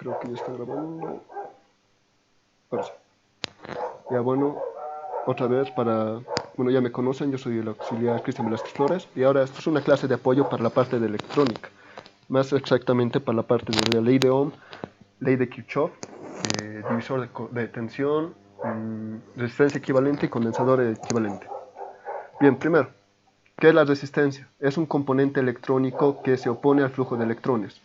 creo que ya está grabando. Ahora sí. Ya bueno, otra vez bueno, ya me conocen, yo soy el auxiliar Cristian Velázquez Flores y ahora esto es una clase de apoyo para la parte de electrónica, más exactamente para la parte de la ley de Ohm, ley de Kirchhoff, divisor de tensión, resistencia equivalente y condensador equivalente. Bien, primero, ¿qué es la resistencia? Es un componente electrónico que se opone al flujo de electrones.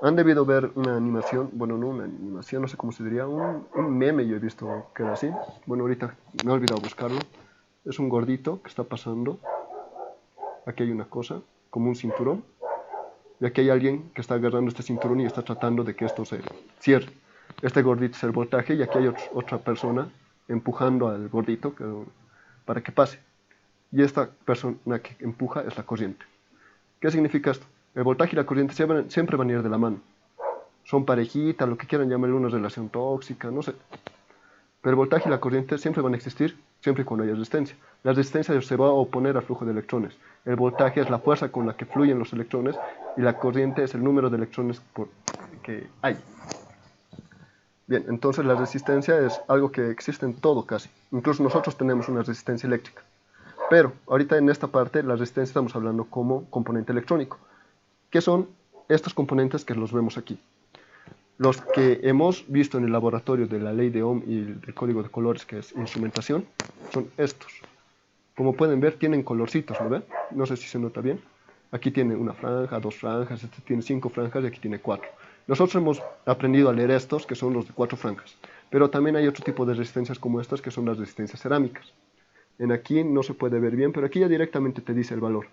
Han debido ver una animación, bueno, no una animación, no sé cómo se diría, un meme yo he visto que era así. Bueno, ahorita me he olvidado buscarlo. Es un gordito que está pasando. Aquí hay una cosa, como un cinturón. Y aquí hay alguien que está agarrando este cinturón y está tratando de que esto se cierre. Este gordito es el voltaje y aquí hay otra persona empujando al gordito para que pase. Y esta persona que empuja es la corriente. ¿Qué significa esto? El voltaje y la corriente siempre van a ir de la mano. Son parejitas, lo que quieran llamarle, una relación tóxica, no sé. Pero el voltaje y la corriente siempre van a existir, siempre y cuando haya resistencia. La resistencia se va a oponer al flujo de electrones. El voltaje es la fuerza con la que fluyen los electrones y la corriente es el número de electrones que hay. Bien, entonces la resistencia es algo que existe en todo casi. Incluso nosotros tenemos una resistencia eléctrica. Pero ahorita en esta parte la resistencia estamos hablando como componente electrónico. ¿Qué son estos componentes que los vemos aquí? Los que hemos visto en el laboratorio de la ley de Ohm y el código de colores, que es instrumentación, son estos. Como pueden ver, tienen colorcitos, ¿no ven? No sé si se nota bien. Aquí tiene una franja, dos franjas, este tiene 5 franjas y aquí tiene 4. Nosotros hemos aprendido a leer estos, que son los de 4 franjas. Pero también hay otro tipo de resistencias como estas, que son las resistencias cerámicas. En aquí no se puede ver bien, pero aquí ya directamente te dice el valor.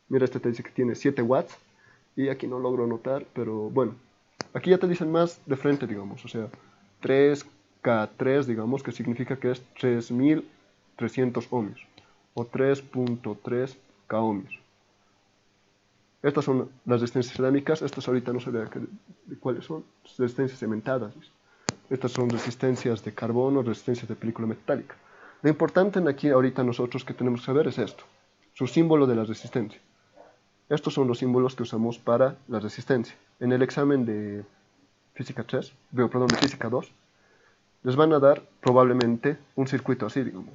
Mira, este te dice que tiene 7 watts. Y aquí no logro notar, pero bueno. Aquí ya te dicen más de frente, digamos. O sea, 3K3, digamos, que significa que es 3300 ohmios. O 3.3 K ohmios. Estas son las resistencias cerámicas. Estas ahorita no sé de cuáles son. Resistencias cementadas. Estas son resistencias de carbono, resistencias de película metálica. Lo importante en aquí ahorita nosotros que tenemos que saber es esto. Su símbolo de la resistencia. Estos son los símbolos que usamos para la resistencia. En el examen de física 3, de física 2, les van a dar probablemente un circuito así, digamos.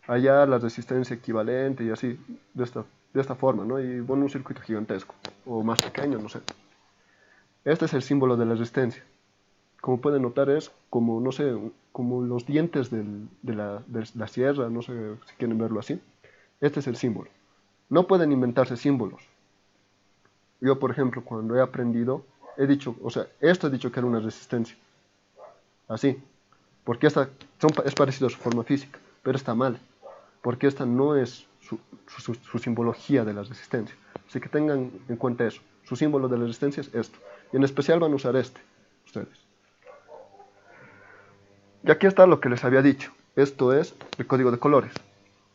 Allá la resistencia equivalente y así, de esta forma, ¿no? Y bueno, un circuito gigantesco, o más pequeño, no sé. Este es el símbolo de la resistencia. Como pueden notar es como, no sé, como los dientes de la sierra, no sé si quieren verlo así. Este es el símbolo. No pueden inventarse símbolos. Yo, por ejemplo, cuando he aprendido, he dicho, o sea, esto he dicho que era una resistencia. Así. Porque es parecido a su forma física, pero está mal. Porque esta no es su simbología de la resistencia. Así que tengan en cuenta eso. Su símbolo de la resistencia es esto. Y en especial van a usar este, ustedes. Y aquí está lo que les había dicho. Esto es el código de colores.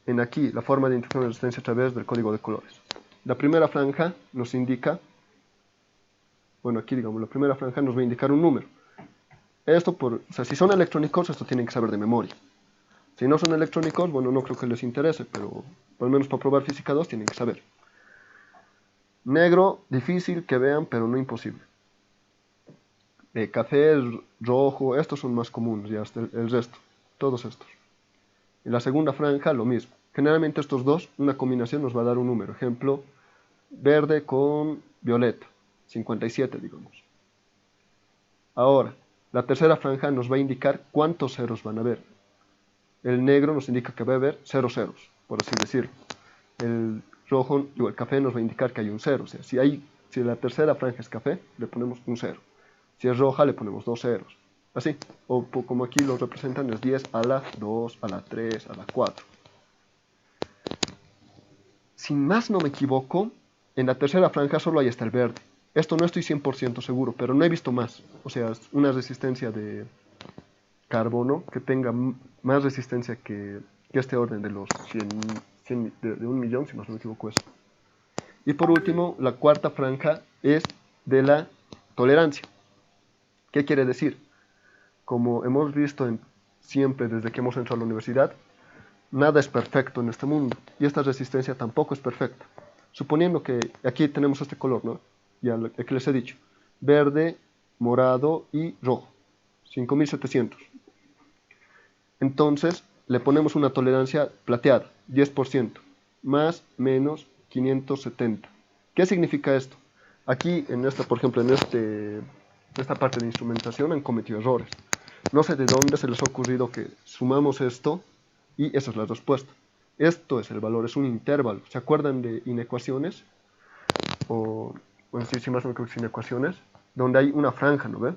En aquí, la forma de identificar la resistencia a través del código de colores. La primera franja nos indica, bueno, aquí digamos, la primera franja nos va a indicar un número. Esto, o sea, si son electrónicos, esto tienen que saber de memoria. Si no son electrónicos, bueno, no creo que les interese, pero por lo menos para probar física 2 tienen que saber. Negro, difícil que vean, pero no imposible. Café, rojo, estos son más comunes, ya el resto, todos estos. En la segunda franja, lo mismo. Generalmente estos dos, una combinación nos va a dar un número. Ejemplo, verde con violeta, 57, digamos. Ahora, la tercera franja nos va a indicar cuántos ceros van a haber. El negro nos indica que va a haber 0 ceros, por así decirlo. El rojo o el café nos va a indicar que hay un 0. O sea, si la tercera franja es café, le ponemos un 0. Si es roja, le ponemos 2 ceros. Así. O como aquí lo representan, es 10 a la 2, a la 3, a la 4. Si más no me equivoco, en la tercera franja solo hay hasta el verde. Esto no estoy 100% seguro, pero no he visto más. O sea, una resistencia de carbono que tenga más resistencia que este orden de los 100 de 1.000.000, si más no me equivoco eso. Y por último, la cuarta franja es de la tolerancia. ¿Qué quiere decir? Como hemos visto siempre desde que hemos entrado a la universidad, nada es perfecto en este mundo y esta resistencia tampoco es perfecta. Suponiendo que aquí tenemos este color, ¿no? Ya que les he dicho, verde morado y rojo, 5700. Entonces le ponemos una tolerancia plateada, 10%, más menos 570. ¿Qué significa esto? Aquí, en esta, por ejemplo, en esta parte de instrumentación han cometido errores. No sé de dónde se les ha ocurrido que sumamos esto y esa es la respuesta. Esto es el valor, es un intervalo. ¿Se acuerdan de inecuaciones? O, bueno, sí, más o menos inecuaciones, donde hay una franja, ¿no ve?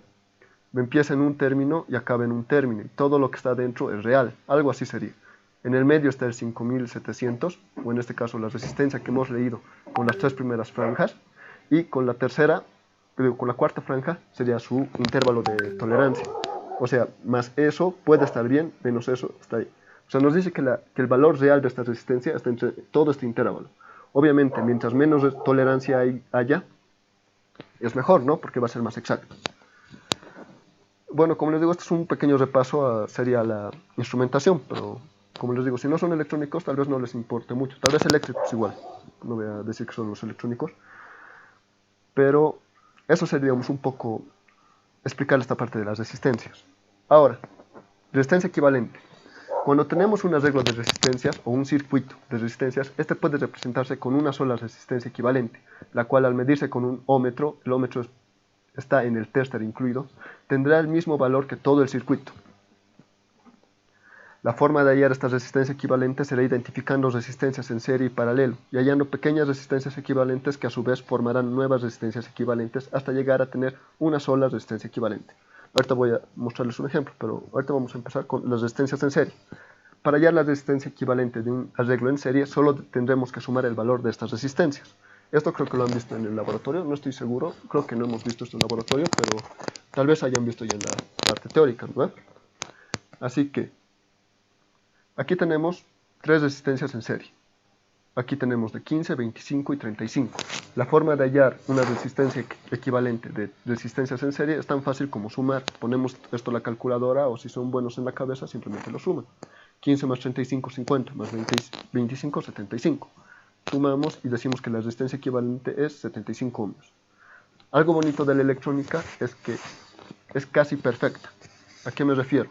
Empieza en un término y acaba en un término, y todo lo que está dentro es real, algo así sería. En el medio está el 5700, o en este caso la resistencia que hemos leído con las tres primeras franjas, y con la tercera, con la cuarta franja sería su intervalo de tolerancia. O sea, más eso puede estar bien, menos eso está ahí. O sea, nos dice que el valor real de esta resistencia está entre todo este intervalo. Obviamente, mientras menos tolerancia haya, es mejor, ¿no? Porque va a ser más exacto. Bueno, como les digo, esto es un pequeño repaso sería la instrumentación, pero como les digo, si no son electrónicos, tal vez no les importe mucho. Tal vez eléctricos igual, no voy a decir que son los electrónicos, pero eso sería un poco explicar esta parte de las resistencias. Ahora, resistencia equivalente. Cuando tenemos un arreglo de resistencias o un circuito de resistencias, este puede representarse con una sola resistencia equivalente, la cual al medirse con un ómetro, el ómetro está en el tester incluido, tendrá el mismo valor que todo el circuito. La forma de hallar esta resistencia equivalente será identificando resistencias en serie y paralelo, y hallando pequeñas resistencias equivalentes que a su vez formarán nuevas resistencias equivalentes hasta llegar a tener una sola resistencia equivalente. Ahorita voy a mostrarles un ejemplo, pero ahorita vamos a empezar con las resistencias en serie. Para hallar la resistencia equivalente de un arreglo en serie, solo tendremos que sumar el valor de estas resistencias. Esto creo que lo han visto en el laboratorio, no estoy seguro, creo que no hemos visto esto en el laboratorio, pero tal vez hayan visto ya en la parte teórica, ¿no? Así que, aquí tenemos tres resistencias en serie. Aquí tenemos de 15, 25 y 35. La forma de hallar una resistencia equivalente de resistencias en serie es tan fácil como sumar. Ponemos esto en la calculadora o si son buenos en la cabeza simplemente lo suman. 15 más 35, 50, más 25, 75. Sumamos y decimos que la resistencia equivalente es 75 ohmios. Algo bonito de la electrónica es que es casi perfecta. ¿A qué me refiero?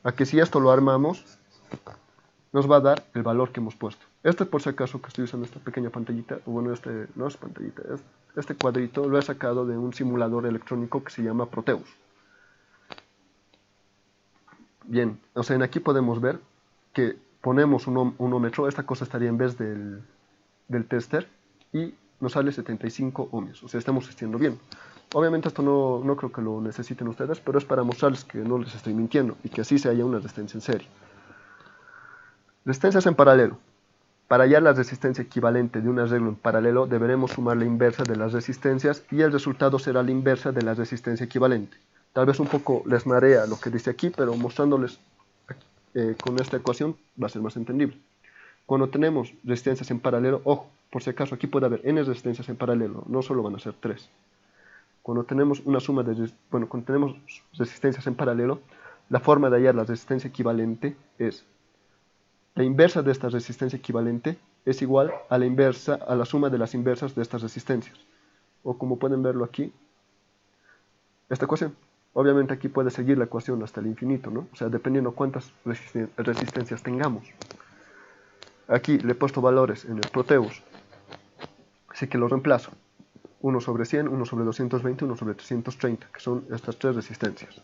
A que si esto lo armamos, nos va a dar el valor que hemos puesto. Por si acaso que estoy usando esta pequeña pantallita, o bueno, no es pantallita, este cuadrito lo he sacado de un simulador electrónico que se llama Proteus. Bien, o sea, aquí podemos ver que ponemos un ohmímetro, esta cosa estaría en vez del tester, y nos sale 75 ohmios, o sea, estamos haciendo bien. Obviamente esto no creo que lo necesiten ustedes, pero es para mostrarles que no les estoy mintiendo, y que así se haya una resistencia en serie. Resistencias en paralelo. Para hallar la resistencia equivalente de un arreglo en paralelo, deberemos sumar la inversa de las resistencias y el resultado será la inversa de la resistencia equivalente. Tal vez un poco les marea lo que dice aquí, pero mostrándoles con esta ecuación va a ser más entendible. Cuando tenemos resistencias en paralelo, ojo, por si acaso aquí puede haber n resistencias en paralelo, no solo van a ser 3. Cuando tenemos una suma cuando tenemos resistencias en paralelo, la forma de hallar la resistencia equivalente es la inversa de esta resistencia equivalente es igual a la suma de las inversas de estas resistencias. O como pueden verlo aquí, esta ecuación. Obviamente aquí puede seguir la ecuación hasta el infinito, ¿no? O sea, dependiendo cuántas resistencias tengamos. Aquí le he puesto valores en el Proteus, así que los reemplazo. 1 sobre 100, 1 sobre 220, 1 sobre 330, que son estas tres resistencias.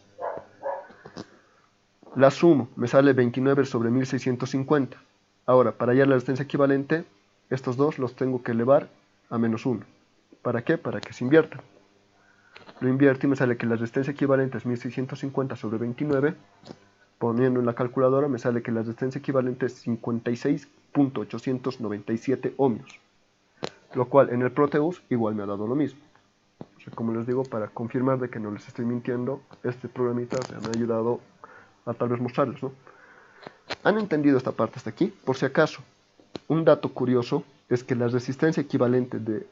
La sumo, me sale 29 sobre 1650. Ahora, para hallar la resistencia equivalente, estos dos los tengo que elevar a menos 1. ¿Para qué? Para que se inviertan. Lo invierto y me sale que la resistencia equivalente es 1650 sobre 29. Poniendo en la calculadora me sale que la resistencia equivalente es 56.897 ohmios. Lo cual en el Proteus igual me ha dado lo mismo. O sea, como les digo, para confirmar de que no les estoy mintiendo, este programita me ha ayudado a tal vez mostrarles, ¿no? ¿Han entendido esta parte hasta aquí? Por si acaso, un dato curioso es que la resistencia equivalente de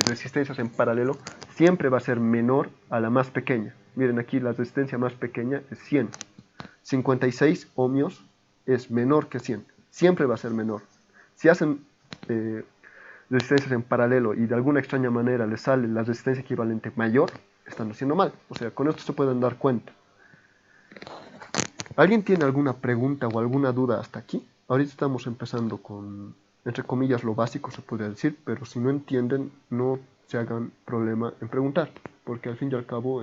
resistencias en paralelo siempre va a ser menor a la más pequeña. Miren aquí, la resistencia más pequeña es 100. 56 ohmios es menor que 100. Siempre va a ser menor. Si hacen resistencias en paralelo y de alguna extraña manera les sale la resistencia equivalente mayor, están haciendo mal. O sea, con esto se pueden dar cuenta. ¿Alguien tiene alguna pregunta o alguna duda hasta aquí? Ahorita estamos empezando con, entre comillas, lo básico se podría decir, pero si no entienden, no se hagan problema en preguntar, porque al fin y al cabo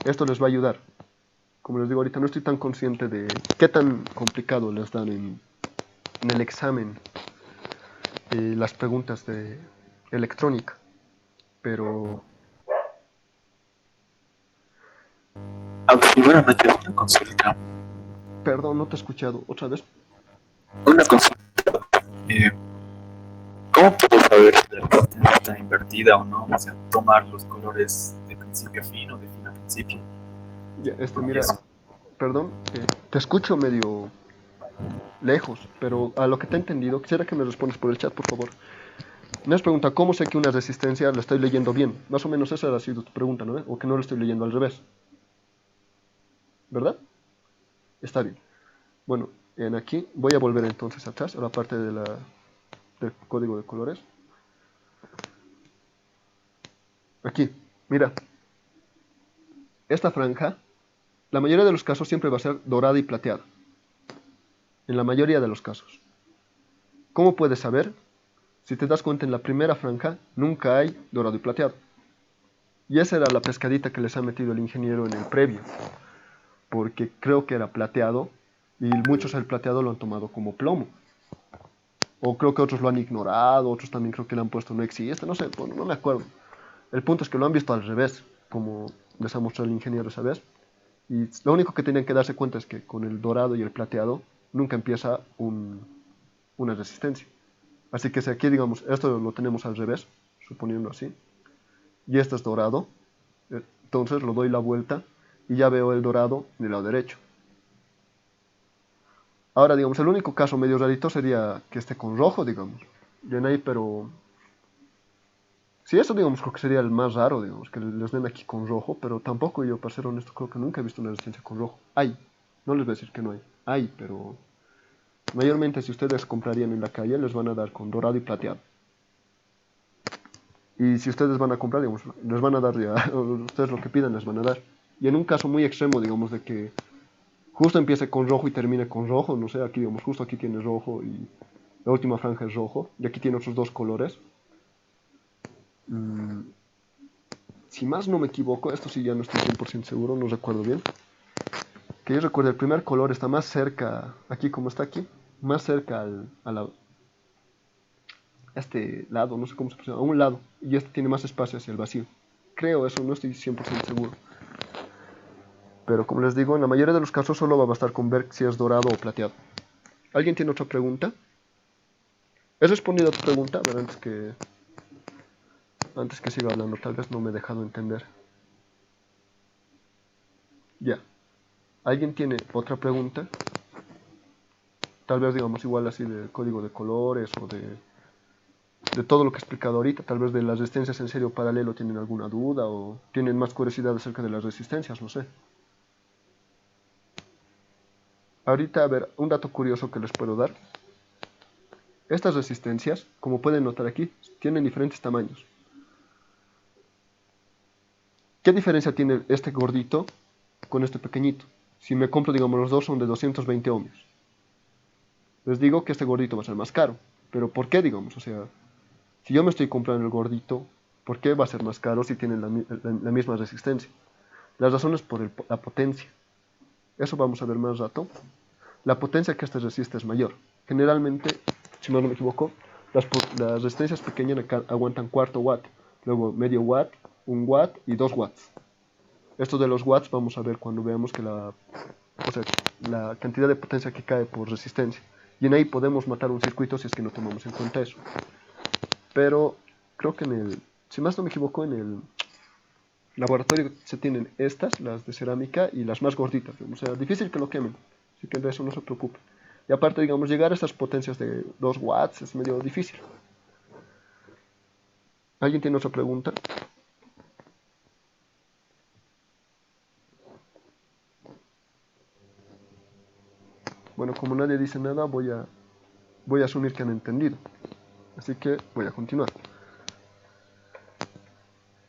esto les va a ayudar. Como les digo ahorita, no estoy tan consciente de qué tan complicado les dan en el examen las preguntas de electrónica, pero... Primeramente una consulta. Perdón, no te he escuchado. ¿Otra vez? Una consulta. eh, ¿Cómo puedo saber si la resistencia está invertida o no? O sea, tomar los colores de principio a fin o de fin a principio. Ya, Y mira, eso. perdón, te escucho medio lejos, pero a lo que te he entendido, quisiera que me respondas por el chat, por favor. Me has preguntado cómo sé que una resistencia la estoy leyendo bien. Más o menos esa ha sido tu pregunta, ¿no? O que no la estoy leyendo al revés. ¿Verdad? Está bien. Bueno, en aquí voy a volver entonces atrás a la parte del código de colores. Aquí, mira. Esta franja, la mayoría de los casos siempre va a ser dorada y plateada. En la mayoría de los casos. ¿Cómo puedes saber? Si te das cuenta, en la primera franja nunca hay dorado y plateado. Y esa era la pescadita que les ha metido el ingeniero en el previo. Porque creo que era plateado y muchos el plateado lo han tomado como plomo. O creo que otros lo han ignorado, otros también creo que le han puesto no existe, no sé, bueno, no me acuerdo. El punto es que lo han visto al revés, como les ha mostrado el ingeniero esa vez. Y lo único que tenían que darse cuenta es que con el dorado y el plateado nunca empieza una resistencia. Así que si aquí, digamos, esto lo tenemos al revés, suponiendo así, y este es dorado, entonces lo doy la vuelta y ya veo el dorado en el lado derecho. Ahora, digamos, el único caso medio rarito sería que esté con rojo, digamos. Bien ahí, pero... Sí, eso, digamos, creo que sería el más raro, digamos, que les den aquí con rojo, pero tampoco yo, para ser honesto, creo que nunca he visto una resistencia con rojo. Hay, no les voy a decir que no hay, hay, pero... Mayormente si ustedes comprarían en la calle, les van a dar con dorado y plateado. Y si ustedes van a comprar, digamos, les van a dar ya, ustedes lo que pidan les van a dar. Y en un caso muy extremo, digamos, de que justo empiece con rojo y termine con rojo, no sé, aquí, digamos, justo aquí tiene rojo y la última franja es rojo, y aquí tiene otros dos colores. Mm, si más no me equivoco, esto sí ya no estoy 100% seguro, no recuerdo bien. Que yo recuerdo, el primer color está más cerca, aquí como está aquí, más cerca a este lado, no sé cómo se pronuncia, a un lado, y este tiene más espacio hacia el vacío. Creo eso, no estoy 100% seguro. Pero como les digo, en la mayoría de los casos solo va a bastar con ver si es dorado o plateado. ¿Alguien tiene otra pregunta? ¿He respondido a tu pregunta? A ver, antes que siga hablando, tal vez no me he dejado entender. Ya. ¿Alguien tiene otra pregunta? Tal vez digamos igual así de código de colores o de todo lo que he explicado ahorita. Tal vez de las resistencias en serio paralelo tienen alguna duda o tienen más curiosidad acerca de las resistencias, no sé. Ahorita, a ver, un dato curioso que les puedo dar. Estas resistencias, como pueden notar aquí, tienen diferentes tamaños. ¿Qué diferencia tiene este gordito con este pequeñito? Si me compro, digamos, los dos son de 220 ohmios. Les digo que este gordito va a ser más caro. Pero ¿por qué, digamos? O sea, si yo me estoy comprando el gordito, ¿por qué va a ser más caro si tienen la misma resistencia? La razón es por la potencia. Eso vamos a ver más rato. La potencia que este resiste es mayor. Generalmente, si no me equivoco, las resistencias pequeñas aguantan cuarto watt, luego medio watt, un watt y 2 watts. Esto de los watts vamos a ver cuando veamos que o sea, la cantidad de potencia que cae por resistencia. Y en ahí podemos matar un circuito si es que no tomamos en cuenta eso. Pero creo que si más no me equivoco, en el laboratorio se tienen estas, las de cerámica, y las más gorditas. O sea, difícil que lo quemen. Así que de eso no se preocupe. Y aparte, digamos, llegar a estas potencias de 2 watts es medio difícil. ¿Alguien tiene otra pregunta? Bueno, como nadie dice nada, voy a asumir que han entendido. Así que voy a continuar.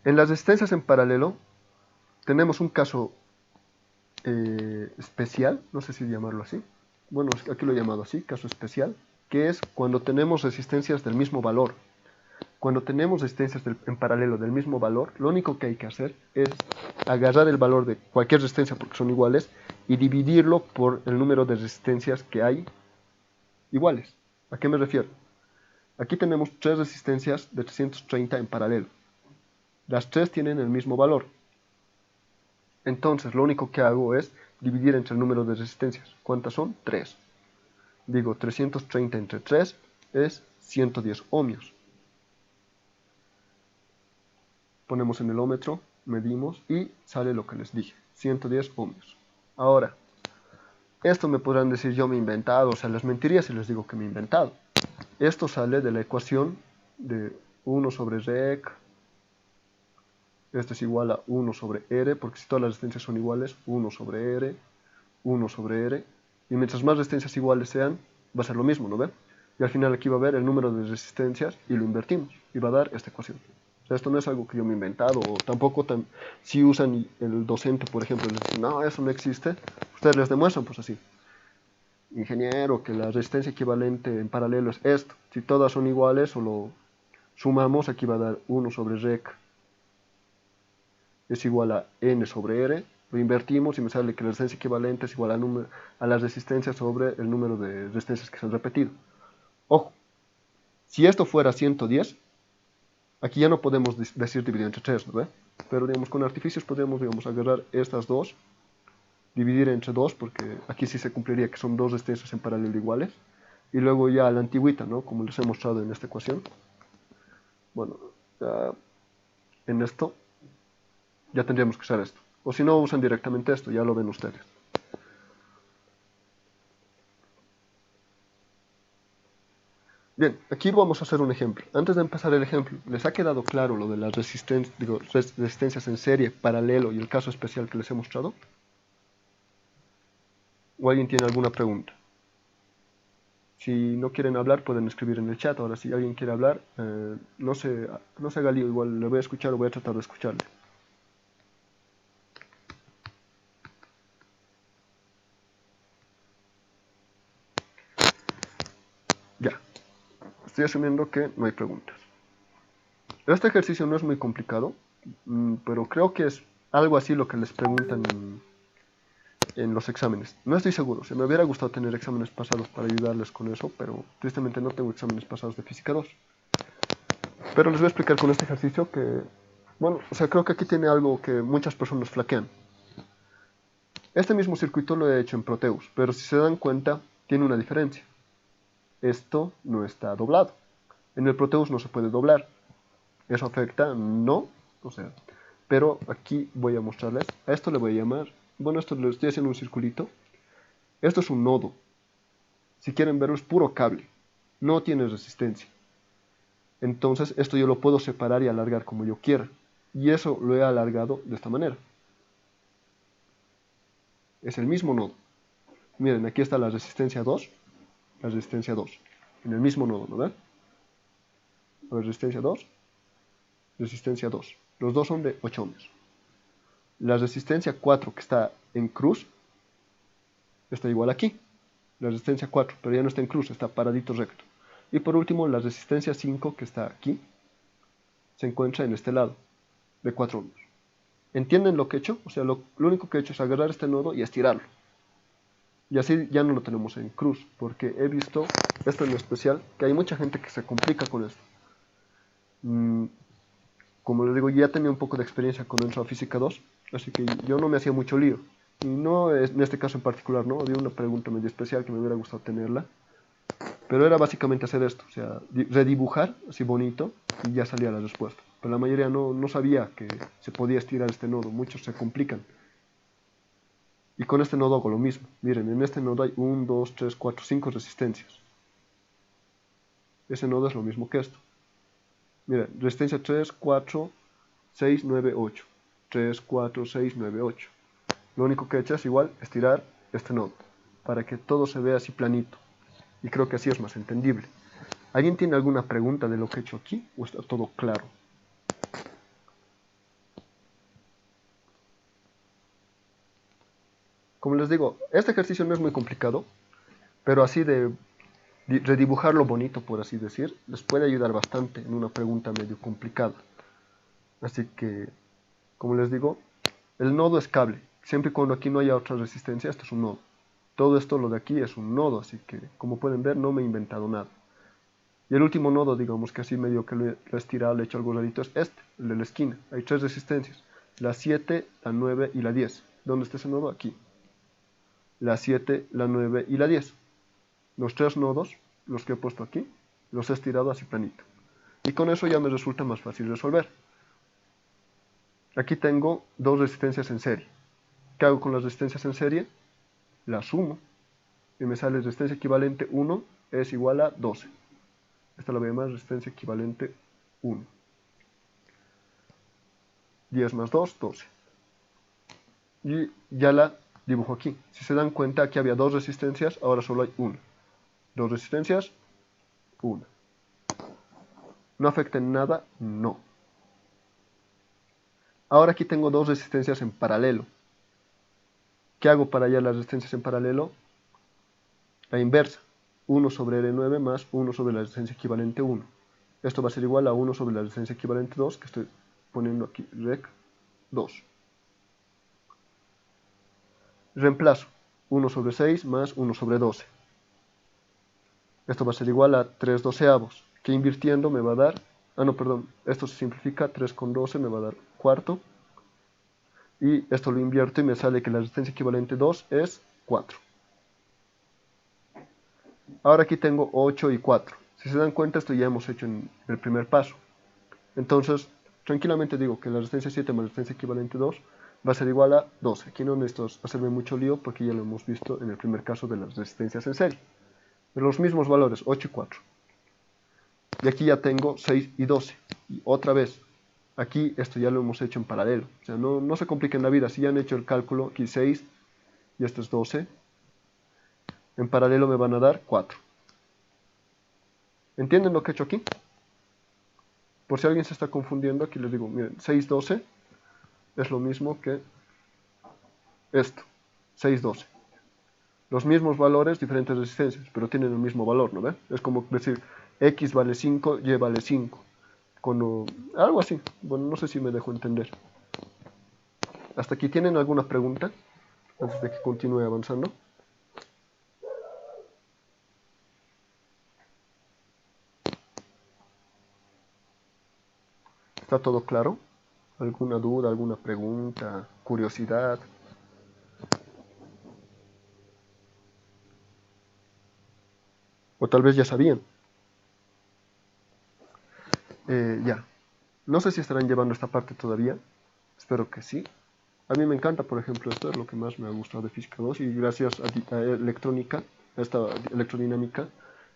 En las resistencias en paralelo tenemos un caso especial, no sé si llamarlo así, bueno, aquí lo he llamado así, caso especial, que es cuando tenemos resistencias del mismo valor. Cuando tenemos resistencias en paralelo del mismo valor, lo único que hay que hacer es agarrar el valor de cualquier resistencia, porque son iguales, y dividirlo por el número de resistencias que hay iguales. ¿A qué me refiero? Aquí tenemos tres resistencias de 330 en paralelo. Las tres tienen el mismo valor. Entonces, lo único que hago es dividir entre el número de resistencias. ¿Cuántas son? 3. Digo, 330 entre 3 es 110 ohmios. Ponemos en el ómetro, medimos y sale lo que les dije, 110 ohmios. Ahora, esto me podrán decir yo me he inventado, o sea, les mentiría si les digo que me he inventado. Esto sale de la ecuación de 1 sobre rec, esto es igual a 1 sobre r, porque si todas las resistencias son iguales, 1 sobre r, 1 sobre r, y mientras más resistencias iguales sean, va a ser lo mismo, ¿no ven? Y al final aquí va a haber el número de resistencias y lo invertimos, y va a dar esta ecuación. O sea, esto no es algo que yo me he inventado, o tampoco si usan el docente, por ejemplo, y les dicen, no, eso no existe, ustedes les demuestran, pues así. Ingeniero, que la resistencia equivalente en paralelo es esto. Si todas son iguales o lo sumamos, aquí va a dar 1 sobre rec es igual a n sobre r, lo invertimos y me sale que la resistencia equivalente es igual a la resistencia sobre el número de resistencias que se han repetido. Ojo, si esto fuera 110, aquí ya no podemos decir dividido entre 3, ¿no ve? Pero digamos, con artificios podríamos, digamos, agarrar estas dos, dividir entre 2, porque aquí sí se cumpliría que son dos resistencias en paralelo iguales, y luego ya la antigüita, ¿no? Como les he mostrado en esta ecuación. Bueno, ya en esto ya tendríamos que usar esto. O si no, usan directamente esto, ya lo ven ustedes. Bien, aquí vamos a hacer un ejemplo. Antes de empezar el ejemplo, ¿les ha quedado claro lo de las resistencias en serie, paralelo y el caso especial que les he mostrado? ¿O alguien tiene alguna pregunta? Si no quieren hablar, pueden escribir en el chat. Ahora, si alguien quiere hablar, no se haga lío, igual le voy a escuchar o voy a tratar de escucharle. Ya, estoy asumiendo que no hay preguntas. Este ejercicio no es muy complicado, pero creo que es algo así lo que les preguntan en los exámenes. No estoy seguro, me hubiera gustado tener exámenes pasados para ayudarles con eso, pero tristemente no tengo exámenes pasados de física 2. Pero les voy a explicar con este ejercicio que, bueno, o sea, creo que aquí tiene algo que muchas personas flaquean. Este mismo circuito lo he hecho en Proteus, pero si se dan cuenta, tiene una diferencia. Esto no está doblado. En el Proteus no se puede doblar. ¿Eso afecta? No. O sea, pero aquí voy a mostrarles. A esto le voy a llamar, bueno, esto lo estoy haciendo un circulito. Esto es un nodo. Si quieren verlo, es puro cable. No tiene resistencia. Entonces, esto yo lo puedo separar y alargar como yo quiera. Y eso lo he alargado de esta manera. Es el mismo nodo. Miren, aquí está la resistencia 2. La resistencia 2. En el mismo nodo, ¿no ven? La resistencia 2. Resistencia 2. Los dos son de 8 ohmios. La resistencia 4 que está en cruz está igual aquí. La resistencia 4, pero ya no está en cruz, está paradito recto. Y por último, la resistencia 5 que está aquí se encuentra en este lado, de 4 ohmios. ¿Entienden lo que he hecho? O sea, lo único que he hecho es agarrar este nodo y estirarlo. Y así ya no lo tenemos en cruz, porque he visto, esto en especial, que hay mucha gente que se complica con esto. Como les digo, ya tenía un poco de experiencia con Entrada Física 2, así que yo no me hacía mucho lío. Y no en este caso en particular, ¿no? Había una pregunta medio especial que me hubiera gustado tenerla. Pero era básicamente hacer esto, o sea, redibujar así bonito y ya salía la respuesta. Pero la mayoría no sabía que se podía estirar este nodo, muchos se complican. Y con este nodo hago lo mismo. Miren, en este nodo hay 1, 2, 3, 4, 5 resistencias. Ese nodo es lo mismo que esto. Miren, resistencia 3, 4, 6, 9, 8. 3, 4, 6, 9, 8. Lo único que he hecho es igual estirar este nodo, para que todo se vea así planito. Y creo que así es más entendible. ¿Alguien tiene alguna pregunta de lo que he hecho aquí? ¿O está todo claro? Como les digo, este ejercicio no es muy complicado, pero así de redibujarlo bonito, por así decir, les puede ayudar bastante en una pregunta medio complicada. Así que, como les digo, el nodo es cable. Siempre y cuando aquí no haya otra resistencia, esto es un nodo. Todo esto, lo de aquí, es un nodo, así que, como pueden ver, no me he inventado nada. Y el último nodo, digamos que así medio que lo he estirado, le he hecho algo rarito, es este, el de la esquina. Hay tres resistencias, la 7, la 9 y la 10. ¿Dónde está ese nodo? Aquí. La 7, la 9 y la 10. Los tres nodos, los que he puesto aquí, los he estirado así planito. Y con eso ya me resulta más fácil resolver. Aquí tengo dos resistencias en serie. ¿Qué hago con las resistencias en serie? Las sumo y me sale resistencia equivalente 1 es igual a 12. Esta la voy a llamar resistencia equivalente 1. 10 más 2, 12. Y ya la dibujo aquí. Si se dan cuenta, aquí había dos resistencias, ahora solo hay una. Dos resistencias, una. ¿No afecta en nada? No. Ahora aquí tengo dos resistencias en paralelo. ¿Qué hago para hallar las resistencias en paralelo? La inversa. 1 sobre R9 más 1 sobre la resistencia equivalente 1. Esto va a ser igual a 1 sobre la resistencia equivalente 2, que estoy poniendo aquí, rec 2. Reemplazo. 1 sobre 6 más 1 sobre 12. Esto va a ser igual a 3 doceavos, que invirtiendo me va a dar, esto se simplifica, 3 con 12 me va a dar cuarto, y esto lo invierto y me sale que la resistencia equivalente 2 es 4. Ahora aquí tengo 8 y 4. Si se dan cuenta, esto ya hemos hecho en el primer paso. Entonces, tranquilamente digo que la resistencia 7 más la resistencia equivalente 2 va a ser igual a 12. Aquí no necesito hacerme mucho lío porque ya lo hemos visto en el primer caso de las resistencias en serie. De los mismos valores, 8 y 4. Y aquí ya tengo 6 y 12. Y otra vez, aquí esto ya lo hemos hecho en paralelo. O sea, no se compliquen la vida. Si ya han hecho el cálculo, aquí 6 y esto es 12. En paralelo me van a dar 4. ¿Entienden lo que he hecho aquí? Por si alguien se está confundiendo, aquí les digo, miren, 6, 12 es lo mismo que esto, 6, 12. Los mismos valores, diferentes resistencias, pero tienen el mismo valor, ¿no ven? Es como decir, X vale 5, Y vale 5. Algo así. Bueno, no sé si me dejo entender. ¿Hasta aquí tienen alguna pregunta? Antes de que continúe avanzando. ¿Está todo claro? ¿Alguna duda, alguna pregunta, curiosidad? O tal vez ya sabían. Ya. No sé si estarán llevando esta parte todavía. Espero que sí. A mí me encanta, por ejemplo, esto es lo que más me ha gustado de Física 2 y gracias a electrónica, a esta electrodinámica,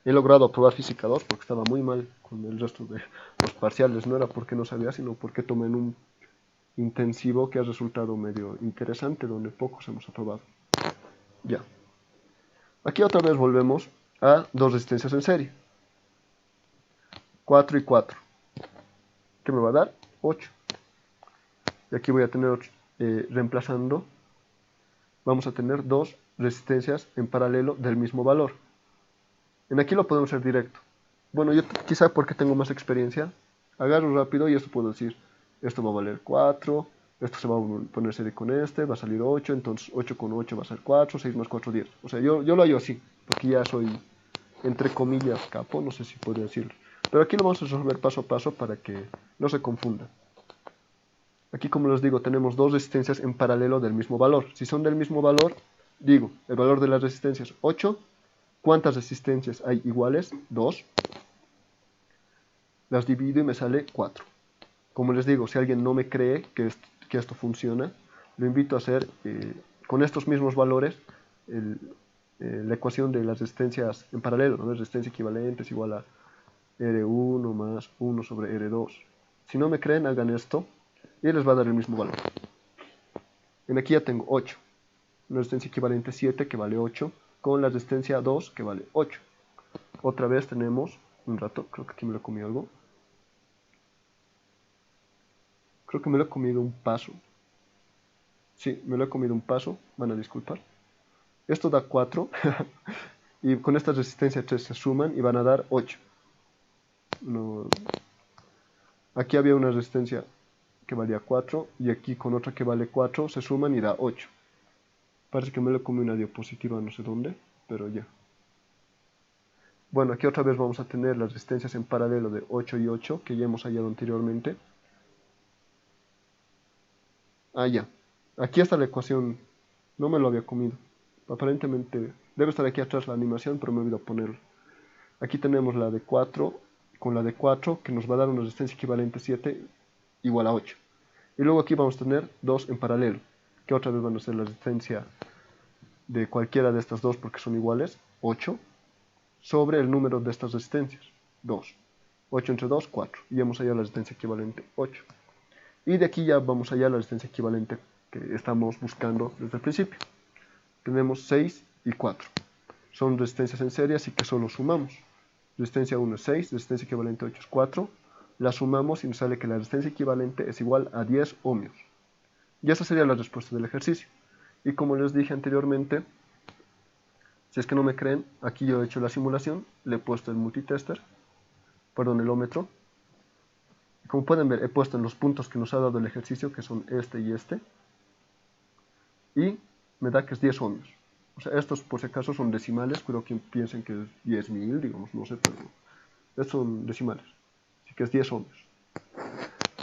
he logrado aprobar Física 2 porque estaba muy mal con el resto de los parciales. No era porque no sabía, sino porque tomé en un intensivo que ha resultado medio interesante, donde pocos hemos aprobado. Ya. Aquí otra vez volvemos a dos resistencias en serie. 4 y 4. ¿Qué me va a dar? 8. Y aquí voy a tener, reemplazando, vamos a tener dos resistencias en paralelo del mismo valor. En aquí lo podemos hacer directo. Bueno, yo quizá porque tengo más experiencia, agarro rápido y esto puedo decir, esto va a valer 4, esto se va a poner serie con este, va a salir 8, entonces 8 con 8 va a ser 4, 6 más 4, 10. O sea, yo lo hallo así, porque ya soy, entre comillas, capo, no sé si podría decirlo. Pero aquí lo vamos a resolver paso a paso para que no se confunda. Aquí, como les digo, tenemos dos resistencias en paralelo del mismo valor. Si son del mismo valor, digo, el valor de las resistencias es 8. ¿Cuántas resistencias hay iguales? 2. Las divido y me sale 4. Como les digo, si alguien no me cree que esto funciona, lo invito a hacer con estos mismos valores la ecuación de las resistencias en paralelo, ¿no? Resistencia equivalente es igual a R1 más 1 sobre R2. Si no me creen, hagan esto y les va a dar el mismo valor. En aquí ya tengo 8. Una resistencia equivalente 7 que vale 8 con la resistencia 2 que vale 8. Otra vez tenemos un rato, creo que aquí me lo he comido algo. Creo que me lo he comido un paso. Sí, me lo he comido un paso, van a disculpar. Esto da 4 y con esta resistencia 3 se suman y van a dar 8. No, aquí había una resistencia que valía 4 y aquí con otra que vale 4 se suman y da 8. Parece que me lo comí una diapositiva no sé dónde, pero ya. Bueno, aquí otra vez vamos a tener las resistencias en paralelo de 8 y 8 que ya hemos hallado anteriormente. Ah, ya. Aquí está la ecuación. No me lo había comido. Aparentemente debe estar aquí atrás la animación, pero me he olvidado ponerla. Aquí tenemos la de 4 con la de 4 que nos va a dar una resistencia equivalente 7 igual a 8. Y luego aquí vamos a tener 2 en paralelo, que otra vez van a ser la resistencia de cualquiera de estas dos porque son iguales, 8, sobre el número de estas resistencias, 2. 8 entre 2, 4. Y hemos hallado la resistencia equivalente 8. Y de aquí ya vamos a hallar la resistencia equivalente que estamos buscando desde el principio. Tenemos 6 y 4. Son resistencias en serie, así que solo sumamos. Resistencia 1 es 6, resistencia equivalente 8 es 4. La sumamos y nos sale que la resistencia equivalente es igual a 10 ohmios. Y esa sería la respuesta del ejercicio. Y como les dije anteriormente, si es que no me creen, aquí yo he hecho la simulación, le he puesto el multitester, perdón, el ómetro. Como pueden ver, he puesto en los puntos que nos ha dado el ejercicio, que son este y este, y me da que es 10 ohmios. O sea, estos por si acaso son decimales, creo que piensen que es 10.000, digamos, no sé, pero estos son decimales, así que es 10 ohmios.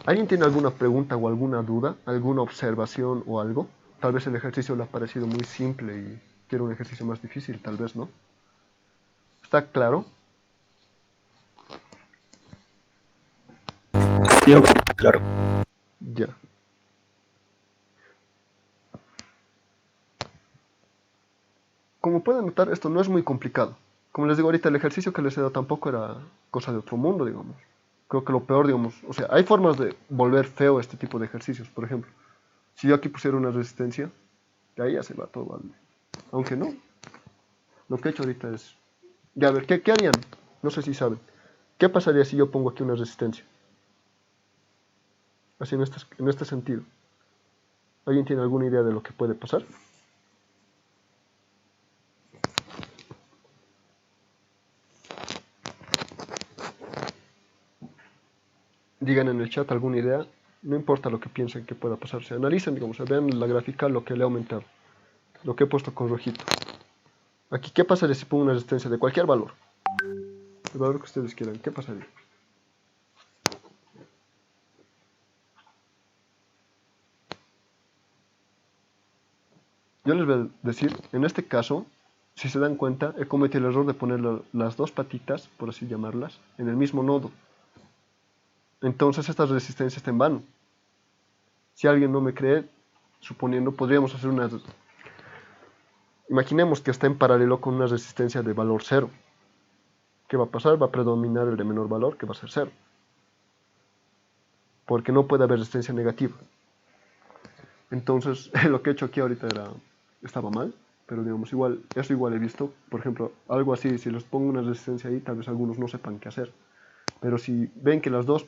¿Alguien tiene alguna pregunta o alguna duda, alguna observación o algo? Tal vez el ejercicio le ha parecido muy simple y quiere un ejercicio más difícil, tal vez no. ¿Está claro? Sí, claro. Ya. Como pueden notar, esto no es muy complicado. Como les digo ahorita, el ejercicio que les he dado tampoco era cosa de otro mundo, digamos. Creo que lo peor, digamos, o sea, hay formas de volver feo este tipo de ejercicios. Por ejemplo, si yo aquí pusiera una resistencia, de ahí ya se va todo al... Aunque no, lo que he hecho ahorita es... Ya, a ver, ¿qué harían? No sé si saben. ¿Qué pasaría si yo pongo aquí una resistencia? Así en este sentido. ¿Alguien tiene alguna idea de lo que puede pasar? Digan en el chat alguna idea. No importa lo que piensen que pueda pasar. Se analicen, digamos, vean la gráfica lo que le he aumentado. Lo que he puesto con rojito. Aquí, ¿qué pasaría si pongo una resistencia de cualquier valor? El valor que ustedes quieran. ¿Qué pasaría? Yo les voy a decir, en este caso, si se dan cuenta, he cometido el error de poner las dos patitas, por así llamarlas, en el mismo nodo. Entonces esta resistencia está en vano. Si alguien no me cree, suponiendo, podríamos hacer una... Imaginemos que está en paralelo con una resistencia de valor 0. ¿Qué va a pasar? Va a predominar el de menor valor, que va a ser 0. Porque no puede haber resistencia negativa. Entonces, lo que he hecho aquí ahorita estaba mal, pero digamos, eso igual he visto. Por ejemplo, algo así, si les pongo una resistencia ahí, tal vez algunos no sepan qué hacer. Pero si ven que las dos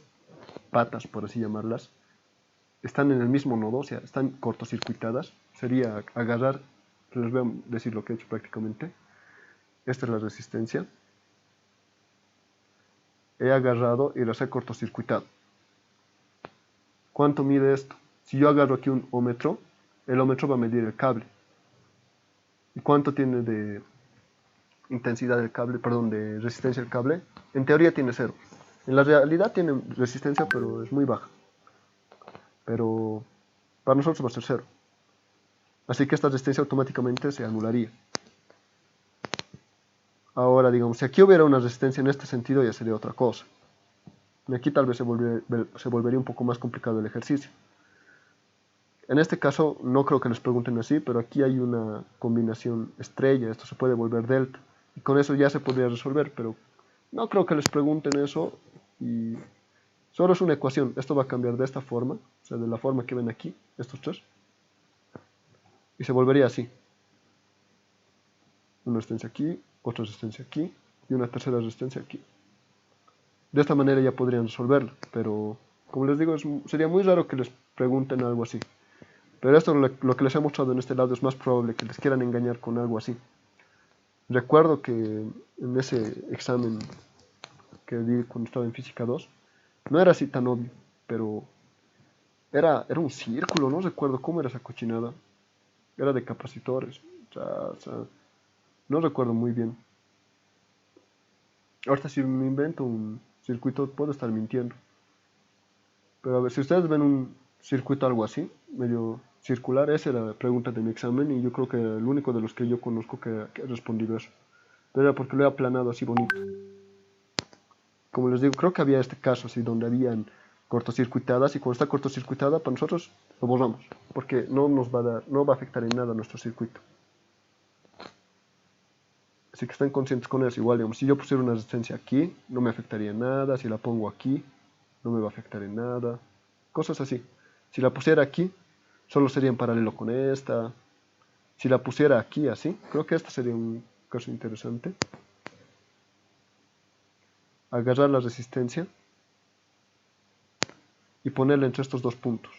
patas, por así llamarlas, están en el mismo nodo, o sea, están cortocircuitadas, sería agarrar, les voy a decir lo que he hecho prácticamente. Esta es la resistencia. He agarrado y las he cortocircuitado. ¿Cuánto mide esto? Si yo agarro aquí un ómetro, el ómetro va a medir el cable. ¿Y cuánto tiene de intensidad del cable, perdón, de resistencia del cable? En teoría tiene 0. En la realidad tiene resistencia, pero es muy baja. Pero para nosotros va a ser 0. Así que esta resistencia automáticamente se anularía. Ahora, digamos, si aquí hubiera una resistencia en este sentido, ya sería otra cosa. Y aquí tal vez se volvería un poco más complicado el ejercicio. En este caso, no creo que les pregunten así, pero aquí hay una combinación estrella, esto se puede volver delta. Y con eso ya se podría resolver, pero no creo que les pregunten eso. Y solo es una ecuación. Esto va a cambiar de esta forma, o sea, de la forma que ven aquí, estos tres. Y se volvería así. Una resistencia aquí, otra resistencia aquí y una tercera resistencia aquí. De esta manera ya podrían resolverlo, pero como les digo, sería muy raro que les pregunten algo así. Pero esto, lo que les he mostrado en este lado, es más probable que les quieran engañar con algo así. Recuerdo que en ese examen que di cuando estaba en Física 2, no era así tan obvio, pero era un círculo, no recuerdo cómo era esa cochinada. Era de capacitores, o sea, no recuerdo muy bien. Ahorita si me invento un circuito puedo estar mintiendo. Pero a ver, si ustedes ven un circuito algo así, medio circular, esa era la pregunta de mi examen y yo creo que el único de los que yo conozco que ha respondido eso. Pero era porque lo he aplanado así bonito. Como les digo, creo que había este caso así donde habían cortocircuitadas y cuando está cortocircuitada para nosotros lo borramos porque no nos va a dar, no va a afectar en nada nuestro circuito. Así que estén conscientes con eso. Igual, digamos, si yo pusiera una resistencia aquí, no me afectaría en nada. Si la pongo aquí, no me va a afectar en nada. Cosas así. Si la pusiera aquí, solo sería en paralelo con esta. Si la pusiera aquí, así, creo que este sería un caso interesante. Agarrar la resistencia y ponerla entre estos dos puntos.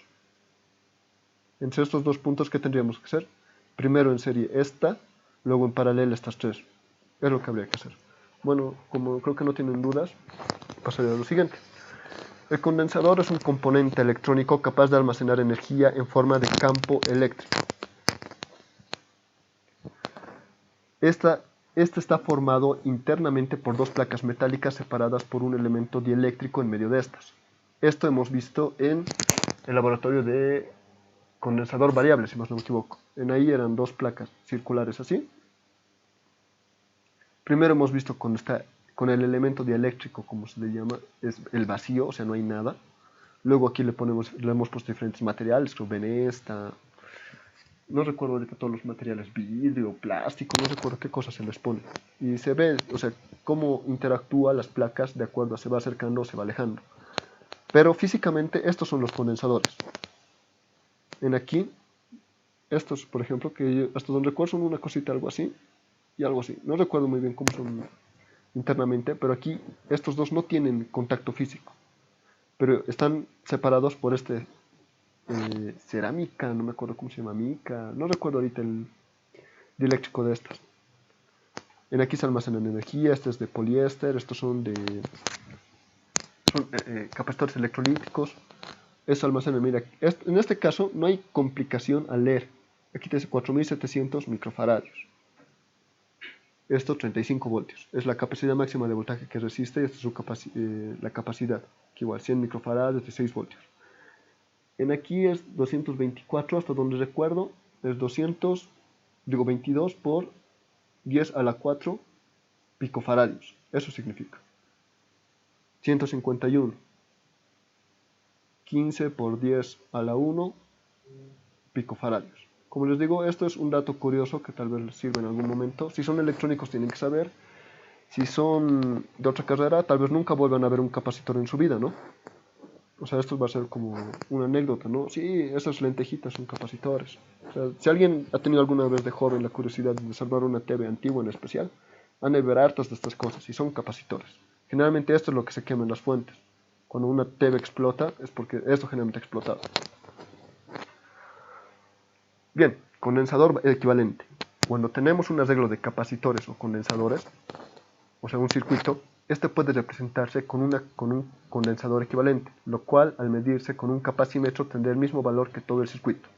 Entre estos dos puntos, ¿qué tendríamos que hacer? Primero en serie esta, luego en paralelo estas tres. Es lo que habría que hacer. Bueno, como creo que no tienen dudas, pasaré a lo siguiente. El condensador es un componente electrónico capaz de almacenar energía en forma de campo eléctrico. Este está formado internamente por dos placas metálicas separadas por un elemento dieléctrico en medio de estas. Esto hemos visto en el laboratorio de condensador variable, si más no me equivoco. En ahí eran dos placas circulares así. Primero hemos visto con el elemento dieléctrico, como se le llama, es el vacío, o sea, no hay nada. Luego aquí le hemos puesto diferentes materiales, como esta, no recuerdo ahorita todos los materiales, vidrio, plástico, no recuerdo qué cosas se les pone. Y se ve, o sea, cómo interactúan las placas de acuerdo a se va acercando o se va alejando. Pero físicamente estos son los condensadores. En aquí, estos, por ejemplo, que yo, hasta donde recuerdo son una cosita algo así y algo así. No recuerdo muy bien cómo son internamente, pero aquí estos dos no tienen contacto físico. Pero están separados por cerámica, no me acuerdo cómo se llama, mica, no recuerdo ahorita el dieléctrico de estas. En aquí se almacenan energía, este es de poliéster, estos son capacitores electrolíticos. Eso almacena, mira, en este caso no hay complicación al leer. Aquí te dice 4700 microfaradios. Esto 35 voltios. Es la capacidad máxima de voltaje que resiste y esta es la capacidad, que igual 100 microfaradios de 6 voltios. En aquí es 224, hasta donde recuerdo, es 22 por 10 a la 4 picofaradios. Eso significa. 151. 15 por 10 a la 1 picofaradios. Como les digo, esto es un dato curioso que tal vez les sirva en algún momento. Si son electrónicos tienen que saber. Si son de otra carrera, tal vez nunca vuelvan a ver un capacitor en su vida, ¿no? O sea, esto va a ser como una anécdota, ¿no? Sí, esas lentejitas son capacitores. O sea, si alguien ha tenido alguna vez de joven la curiosidad de salvar una TV antigua en especial, han de ver hartas de estas cosas y son capacitores. Generalmente esto es lo que se quema en las fuentes. Cuando una TV explota es porque esto generalmente ha explotado. Bien, condensador equivalente. Cuando tenemos un arreglo de capacitores o condensadores, o sea, un circuito, este puede representarse con un condensador equivalente, lo cual al medirse con un capacímetro tendrá el mismo valor que todo el circuito.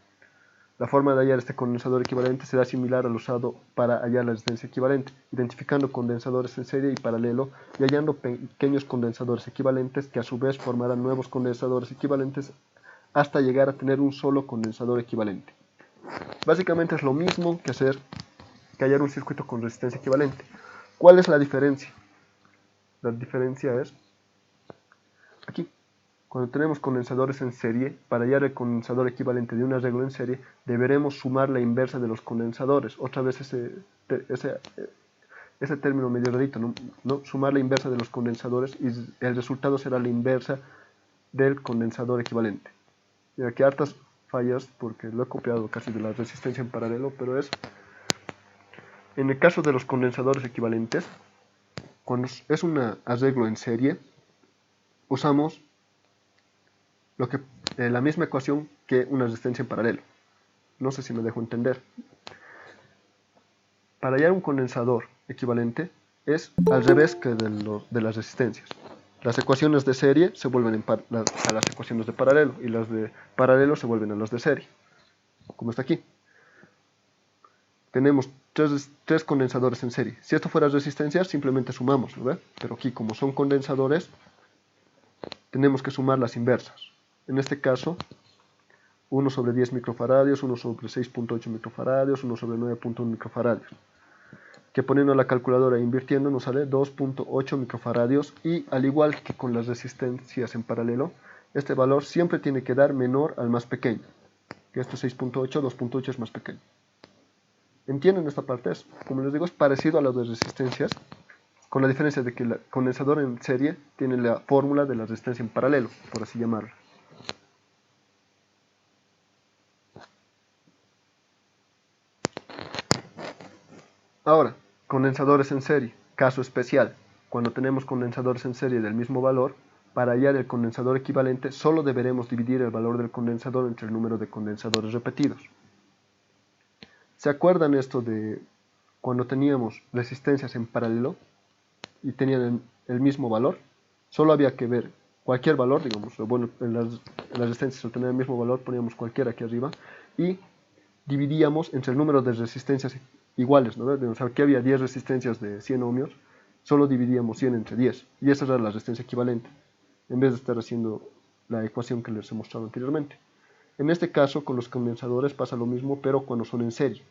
La forma de hallar este condensador equivalente será similar al usado para hallar la resistencia equivalente, identificando condensadores en serie y paralelo y hallando pequeños condensadores equivalentes que a su vez formarán nuevos condensadores equivalentes hasta llegar a tener un solo condensador equivalente. Básicamente es lo mismo que hallar un circuito con resistencia equivalente. ¿Cuál es la diferencia? La diferencia es aquí. Cuando tenemos condensadores en serie, para hallar el condensador equivalente de un arreglo en serie, deberemos sumar la inversa de los condensadores. Otra vez ese término medio rarito, ¿no? Sumar la inversa de los condensadores y el resultado será la inversa del condensador equivalente. Y aquí hartas fallas porque lo he copiado casi de la resistencia en paralelo, pero en el caso de los condensadores equivalentes, cuando es un arreglo en serie, usamos la misma ecuación que una resistencia en paralelo. No sé si me dejo entender. Para hallar un condensador equivalente es al revés que de las resistencias. Las ecuaciones de serie se vuelven a las ecuaciones de paralelo y las de paralelo se vuelven a las de serie, como está aquí. Tenemos tres condensadores en serie. Si esto fuera resistencias, simplemente sumamos, ¿no ve? Pero aquí, como son condensadores, tenemos que sumar las inversas. En este caso, 1 sobre 10 microfaradios, 1 sobre 6.8 microfaradios, 1 sobre 9.1 microfaradios. Que poniendo la calculadora e invirtiendo nos sale 2.8 microfaradios, y al igual que con las resistencias en paralelo, este valor siempre tiene que dar menor al más pequeño. Que este 6.8, 2.8 es más pequeño. ¿Entienden esta parte? Como les digo, es parecido a lo de resistencias, con la diferencia de que el condensador en serie tiene la fórmula de la resistencia en paralelo, por así llamarla. Ahora, condensadores en serie, caso especial. Cuando tenemos condensadores en serie del mismo valor, para hallar el condensador equivalente solo deberemos dividir el valor del condensador entre el número de condensadores repetidos. ¿Se acuerdan esto de cuando teníamos resistencias en paralelo y tenían el mismo valor? Solo había que ver cualquier valor, digamos, bueno, en las resistencias al tener el mismo valor poníamos cualquiera aquí arriba y dividíamos entre el número de resistencias iguales, ¿no? O sea, aquí había 10 resistencias de 100 ohmios, solo dividíamos 100 entre 10, y esa era la resistencia equivalente, en vez de estar haciendo la ecuación que les he mostrado anteriormente. En este caso, con los condensadores pasa lo mismo, pero cuando son en serie.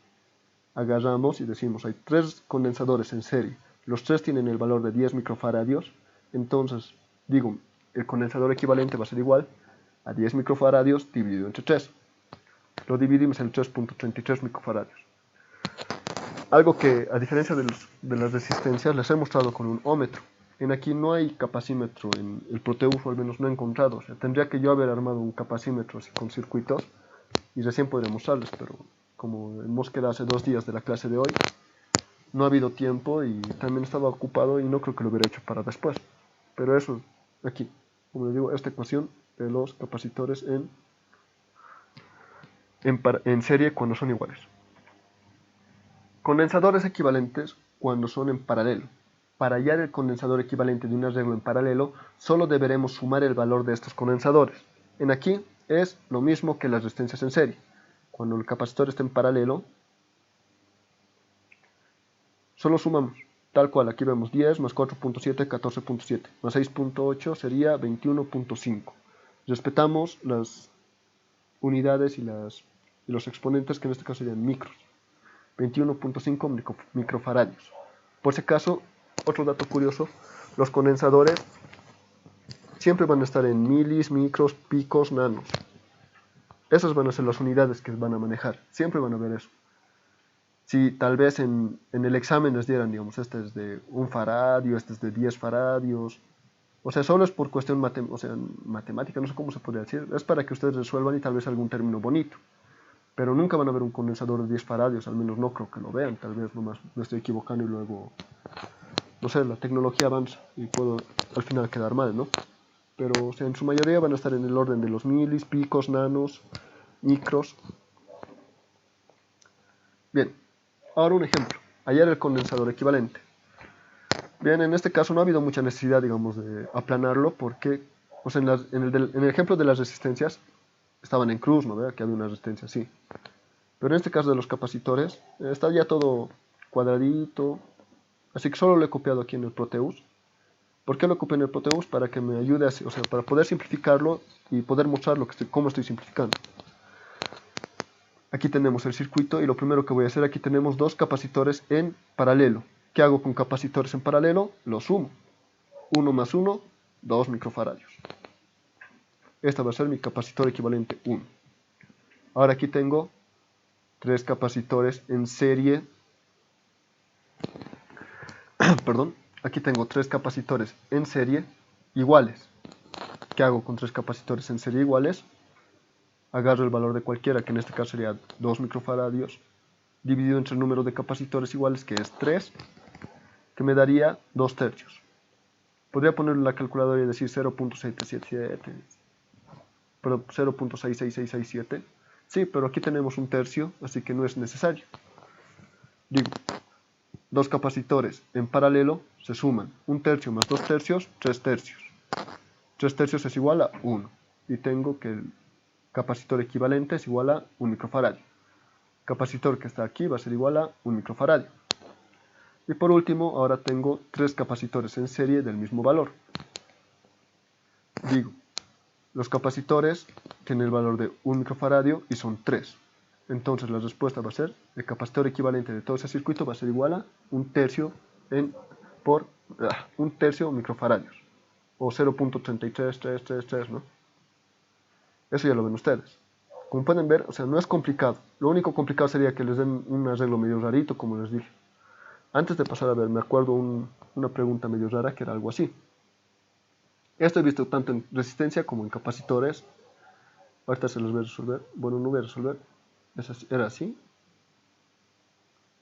Agarramos y decimos, hay 3 condensadores en serie, los 3 tienen el valor de 10 microfaradios, entonces, digo, el condensador equivalente va a ser igual a 10 microfaradios dividido entre 3. Lo dividimos en 3.33 microfaradios. Algo que, a diferencia de las resistencias, les he mostrado con un ómetro. En aquí no hay capacímetro, en el Proteus o al menos no he encontrado. O sea, tendría que yo haber armado un capacímetro así con circuitos y recién podría mostrarles, pero como hemos quedado hace 2 días de la clase de hoy, no ha habido tiempo y también estaba ocupado y no creo que lo hubiera hecho para después. Pero eso, aquí, como les digo, esta ecuación de los capacitores en serie cuando son iguales. Condensadores equivalentes cuando son en paralelo. Para hallar el condensador equivalente de un arreglo en paralelo, solo deberemos sumar el valor de estos condensadores. En aquí es lo mismo que las resistencias en serie. Cuando el capacitor está en paralelo, solo sumamos. Tal cual, aquí vemos 10 más 4.7, 14.7, más 6.8 sería 21.5. Respetamos las unidades y los exponentes, que en este caso serían micros. 21.5 microfaradios. Por si acaso, otro dato curioso, los condensadores siempre van a estar en milis, micros, picos, nanos. Esas van a ser las unidades que van a manejar, siempre van a ver eso. Si tal vez en el examen les dieran, digamos, este es de 1 faradio, este es de 10 faradios, o sea, solo es por cuestión matemática, no sé cómo se podría decir, es para que ustedes resuelvan y tal vez algún término bonito. Pero nunca van a ver un condensador de 10 faradios, al menos no creo que lo vean, tal vez nomás me estoy equivocando y luego, no sé, la tecnología avanza y puedo al final quedar mal, ¿no? Pero, o sea, en su mayoría van a estar en el orden de los milis, picos, nanos, micros. Bien, ahora un ejemplo, hallar el condensador equivalente. Bien, en este caso no ha habido mucha necesidad, digamos, de aplanarlo porque, o sea, en el ejemplo de las resistencias estaban en cruz, ¿no? Que había una resistencia así. Pero en este caso de los capacitores, está ya todo cuadradito, así que solo lo he copiado aquí en el Proteus. ¿Por qué lo copié en el Proteus? Para que me ayude, o sea, para poder simplificarlo y poder mostrar cómo estoy simplificando. Aquí tenemos el circuito y lo primero que voy a hacer, aquí tenemos 2 capacitores en paralelo. ¿Qué hago con capacitores en paralelo? Los sumo. 1 más 1, 2 microfaradios. Este va a ser mi capacitor equivalente 1. Ahora aquí tengo 3 capacitores en serie. Perdón, aquí tengo 3 capacitores en serie iguales. ¿Qué hago con 3 capacitores en serie iguales? Agarro el valor de cualquiera, que en este caso sería 2 microfaradios, dividido entre el número de capacitores iguales, que es 3, que me daría 2 tercios. Podría ponerle la calculadora y decir 0.777, pero 0.66667, Sí, pero aquí tenemos un tercio, así que no es necesario. Digo, dos capacitores en paralelo se suman. Un tercio más dos tercios, tres tercios. Tres tercios es igual a 1. Y tengo que el capacitor equivalente es igual a 1 microfaradio. El capacitor que está aquí va a ser igual a 1 microfaradio. Y por último, ahora tengo tres capacitores en serie del mismo valor. Digo, los capacitores tienen el valor de 1 microfaradio y son 3. Entonces la respuesta va a ser, el capacitor equivalente de todo ese circuito va a ser igual a un tercio microfaradios. O 0.33333, ¿no? Eso ya lo ven ustedes. Como pueden ver, o sea, no es complicado. Lo único complicado sería que les den un arreglo medio rarito, como les dije. Antes de pasar a ver, me acuerdo una pregunta medio rara que era algo así. Esto he visto tanto en resistencia como en capacitores. Ahorita se los voy a resolver. Bueno, no voy a resolver. Era así.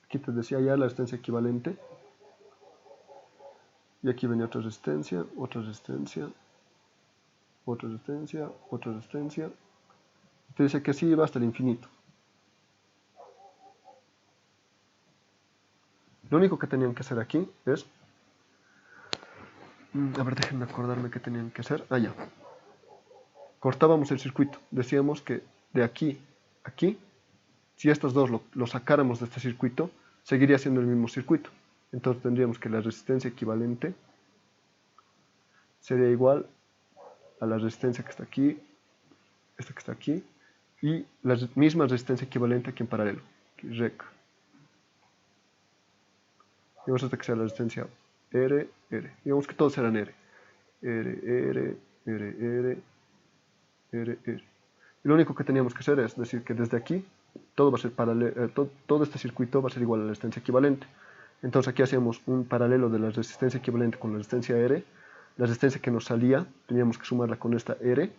Aquí te decía ya la resistencia equivalente. Y aquí venía otra resistencia, otra resistencia, otra resistencia, otra resistencia. Te dice que así va hasta el infinito. Lo único que tenían que hacer aquí es... A ver, déjenme acordarme qué tenían que hacer. Ah, ya. Cortábamos el circuito. Decíamos que de aquí a aquí, si estos dos lo sacáramos de este circuito, seguiría siendo el mismo circuito. Entonces tendríamos que la resistencia equivalente sería igual a la resistencia que está aquí, esta que está aquí, y la misma resistencia equivalente aquí en paralelo, aquí, rec. Digamos hasta que sea la resistencia R, R. Digamos que todos serán R. R, R, R, R, R, R. Y lo único que teníamos que hacer es decir que desde aquí todo va a ser paralelo, todo este circuito va a ser igual a la resistencia equivalente. Entonces aquí hacíamos un paralelo de la resistencia equivalente con la resistencia R. La resistencia que nos salía teníamos que sumarla con esta R.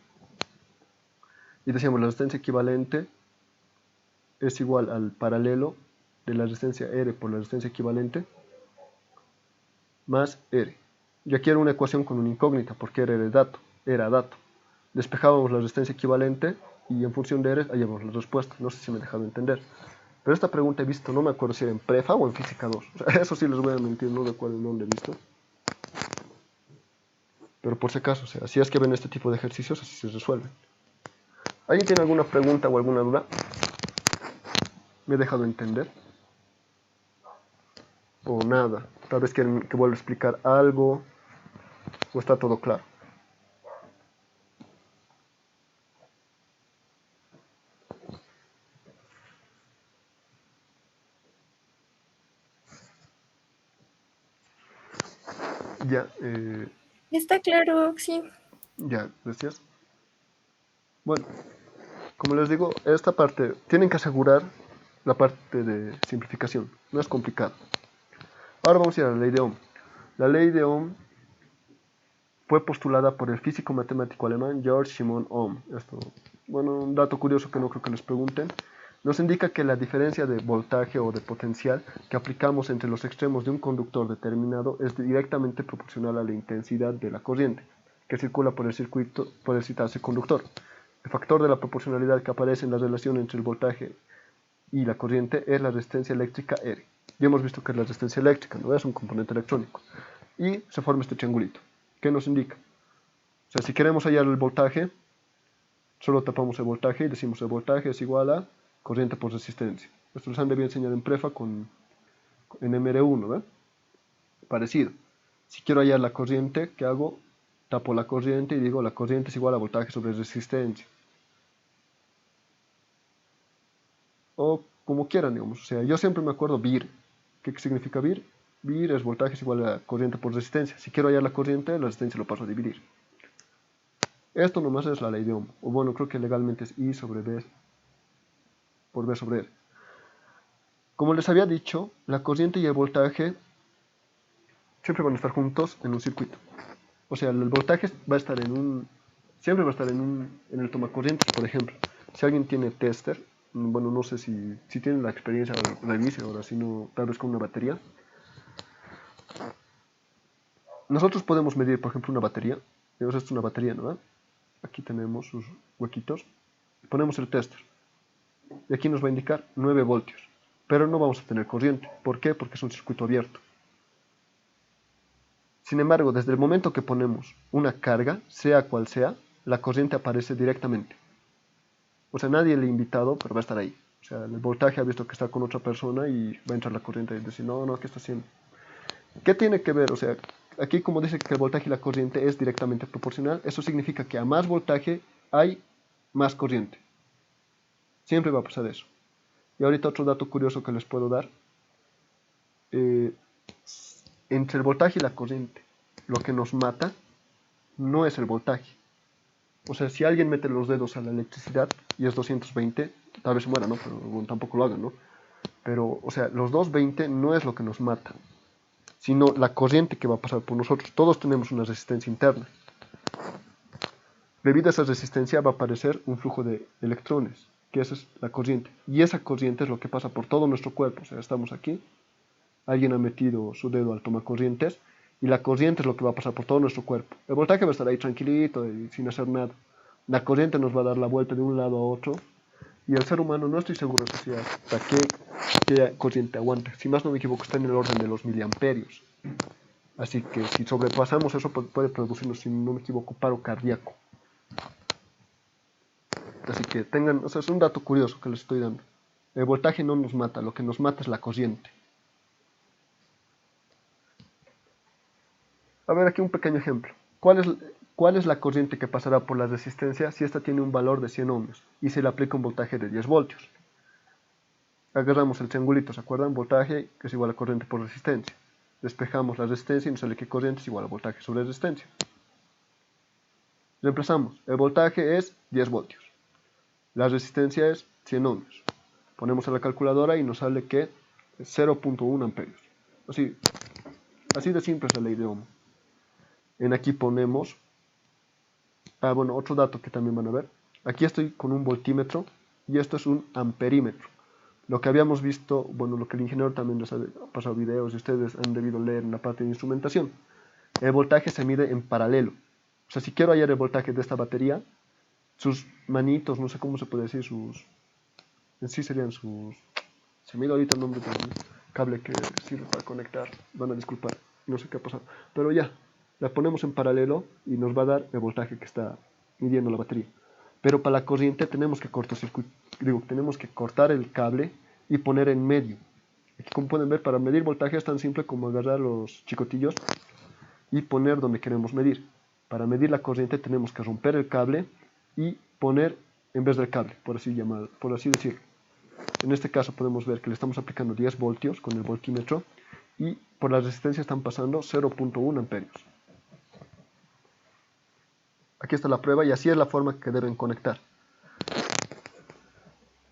Y decíamos la resistencia equivalente es igual al paralelo de la resistencia R por la resistencia equivalente más R. Y aquí era una ecuación con una incógnita porque R era dato. Despejábamos la resistencia equivalente y en función de R hallábamos la respuesta. No sé si me he dejado entender. Pero esta pregunta he visto, no me acuerdo si era en Prefa o en Física 2. O sea, eso sí les voy a mentir, no recuerdo en dónde he visto. Pero por si acaso, o sea, si es que ven este tipo de ejercicios, así se resuelven. ¿Alguien tiene alguna pregunta o alguna duda? ¿Me he dejado entender? O nada. Tal vez quieren que vuelva a explicar algo. O está todo claro. Ya, Está claro, sí. ya, gracias. Bueno, como les digo, esta parte, tienen que asegurar la parte de simplificación. No es complicado. Ahora vamos a ir a la ley de Ohm. La ley de Ohm fue postulada por el físico matemático alemán Georg Simon Ohm. Esto, bueno, un dato curioso que no creo que les pregunten. Nos indica que la diferencia de voltaje o de potencial que aplicamos entre los extremos de un conductor determinado es directamente proporcional a la intensidad de la corriente que circula por el circuito, por el citarse conductor. El factor de la proporcionalidad que aparece en la relación entre el voltaje y la corriente es la resistencia eléctrica R. Ya hemos visto que es la resistencia eléctrica, no es un componente electrónico. Y se forma este triangulito. ¿Qué nos indica? O sea, si queremos hallar el voltaje, solo tapamos el voltaje y decimos el voltaje es igual a corriente por resistencia. Esto les han debido enseñar en Prefa en MR1, ¿verdad? Parecido. Si quiero hallar la corriente, ¿qué hago? Tapo la corriente y digo la corriente es igual a voltaje sobre resistencia. O como quieran, digamos. O sea, yo siempre me acuerdo VIR. ¿Qué significa VIR? VIR es voltaje es igual a corriente por resistencia. Si quiero hallar la corriente, la resistencia lo paso a dividir. Esto nomás es la ley de Ohm. O bueno, creo que legalmente es I sobre B por B sobre R. Como les había dicho, la corriente y el voltaje siempre van a estar juntos en un circuito. O sea, el voltaje va a estar siempre va a estar en el tomacorrientes, por ejemplo. Si alguien tiene tester, bueno, no sé si tienen la experiencia, revise ahora, si no, tal vez con una batería. Nosotros podemos medir, por ejemplo, una batería. Esto es una batería, ¿no? Aquí tenemos sus huequitos. Ponemos el tester. y aquí nos va a indicar 9 voltios, pero no vamos a tener corriente. ¿Por qué? Porque es un circuito abierto. Sin embargo, desde el momento que ponemos una carga, sea cual sea, la corriente aparece directamente. O sea, nadie le ha invitado, pero va a estar ahí. O sea, el voltaje ha visto que está con otra persona y va a entrar la corriente y decir, no, no, ¿qué está haciendo? ¿Qué tiene que ver? O sea, aquí como dice que el voltaje y la corriente es directamente proporcional, eso significa que a más voltaje hay más corriente. Siempre va a pasar eso. Y ahorita otro dato curioso que les puedo dar. Entre el voltaje y la corriente, lo que nos mata no es el voltaje. O sea, si alguien mete los dedos a la electricidad y es 220, tal vez se muera, ¿no? Pero bueno, tampoco lo hagan, ¿no? Pero, o sea, los 220 no es lo que nos mata, sino la corriente que va a pasar por nosotros. Todos tenemos una resistencia interna. Debido a esa resistencia va a aparecer un flujo de electrones, que esa es la corriente. Y esa corriente es lo que pasa por todo nuestro cuerpo. O sea, estamos aquí, alguien ha metido su dedo al tomacorrientes, y la corriente es lo que va a pasar por todo nuestro cuerpo. El voltaje va a estar ahí tranquilito y sin hacer nada. La corriente nos va a dar la vuelta de un lado a otro, y el ser humano no estoy seguro si hasta qué corriente aguanta. Si más no me equivoco, está en el orden de los miliamperios. Así que si sobrepasamos eso puede producirnos, si no me equivoco, paro cardíaco. Así que tengan, o sea, es un dato curioso que les estoy dando. El voltaje no nos mata, lo que nos mata es la corriente. A ver aquí un pequeño ejemplo. ¿Cuál es la corriente que pasará por la resistencia si esta tiene un valor de 100 ohmios y se le aplica un voltaje de 10 voltios? Agarramos el triangulito, ¿se acuerdan? Voltaje que es igual a corriente por resistencia. Despejamos la resistencia y nos sale que corriente es igual a voltaje sobre resistencia. Reemplazamos. El voltaje es 10 voltios. La resistencia es 100 ohmios. Ponemos a la calculadora y nos sale que es 0.1 amperios. Así de simple es la ley de Ohm. En aquí ponemos, bueno, otro dato que también van a ver. Aquí estoy con un voltímetro y esto es un amperímetro. Lo que habíamos visto, bueno, lo que el ingeniero también les ha pasado videos y ustedes han debido leer en la parte de instrumentación. El voltaje se mide en paralelo. O sea, si quiero hallar el voltaje de esta batería, sus manitos, no sé cómo se puede decir, en sí serían sus, se me ha ido ahorita el nombre del cable que sirve para conectar, van a disculpar, no sé qué ha pasado, pero ya, la ponemos en paralelo y nos va a dar el voltaje que está midiendo la batería. Pero para la corriente tenemos que cortar el cable y poner en medio. Aquí, como pueden ver, para medir voltaje es tan simple como agarrar los chicotillos y poner donde queremos medir. Para medir la corriente tenemos que romper el cable y poner en vez del cable, por así decirlo. En este caso podemos ver que le estamos aplicando 10 voltios con el voltímetro y por la resistencia están pasando 0.1 amperios. Aquí está la prueba y así es la forma que deben conectar.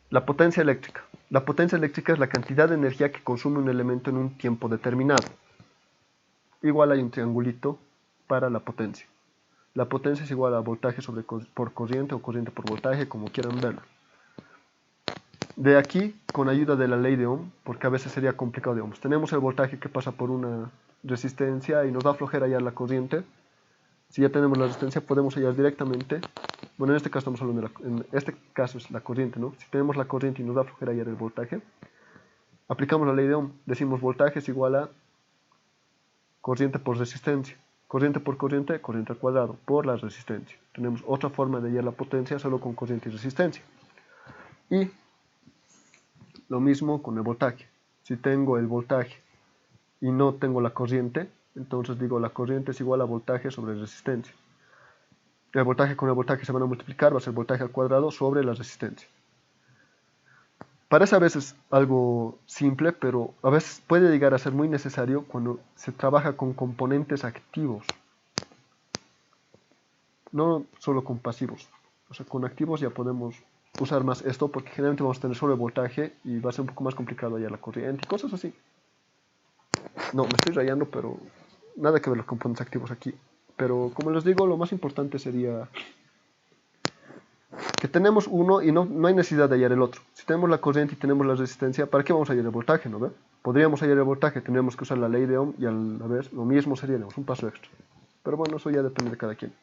La potencia eléctrica. La potencia eléctrica es la cantidad de energía que consume un elemento en un tiempo determinado. Igual hay un triangulito para la potencia. La potencia es igual a voltaje por corriente o corriente por voltaje, como quieran verlo. De aquí, con ayuda de la ley de Ohm, porque a veces sería complicado de Ohm, tenemos el voltaje que pasa por una resistencia y nos da flojera hallar la corriente. Si ya tenemos la resistencia, podemos hallar directamente. Bueno, en este caso estamos hablando en este caso es la corriente, ¿no? Si tenemos la corriente y nos da flojera hallar el voltaje, aplicamos la ley de Ohm. Decimos voltaje es igual a corriente por resistencia. Corriente por corriente, corriente al cuadrado, por la resistencia. Tenemos otra forma de hallar la potencia solo con corriente y resistencia. Y lo mismo con el voltaje. Si tengo el voltaje y no tengo la corriente, entonces digo la corriente es igual a voltaje sobre resistencia. El voltaje con el voltaje se van a multiplicar, va a ser voltaje al cuadrado sobre la resistencia. Parece a veces algo simple, pero a veces puede llegar a ser muy necesario cuando se trabaja con componentes activos. No solo con pasivos. O sea, con activos ya podemos usar más esto porque generalmente vamos a tener solo el voltaje y va a ser un poco más complicado hallar la corriente y cosas así. No, me estoy rayando, pero nada que ver los componentes activos aquí. Pero como les digo, lo más importante sería que tenemos uno y no hay necesidad de hallar el otro. Si tenemos la corriente y tenemos la resistencia, ¿para qué vamos a hallar el voltaje, no ve? Podríamos hallar el voltaje, tendríamos que usar la ley de Ohm y a la vez lo mismo sería, un paso extra. Pero bueno, eso ya depende de cada quien.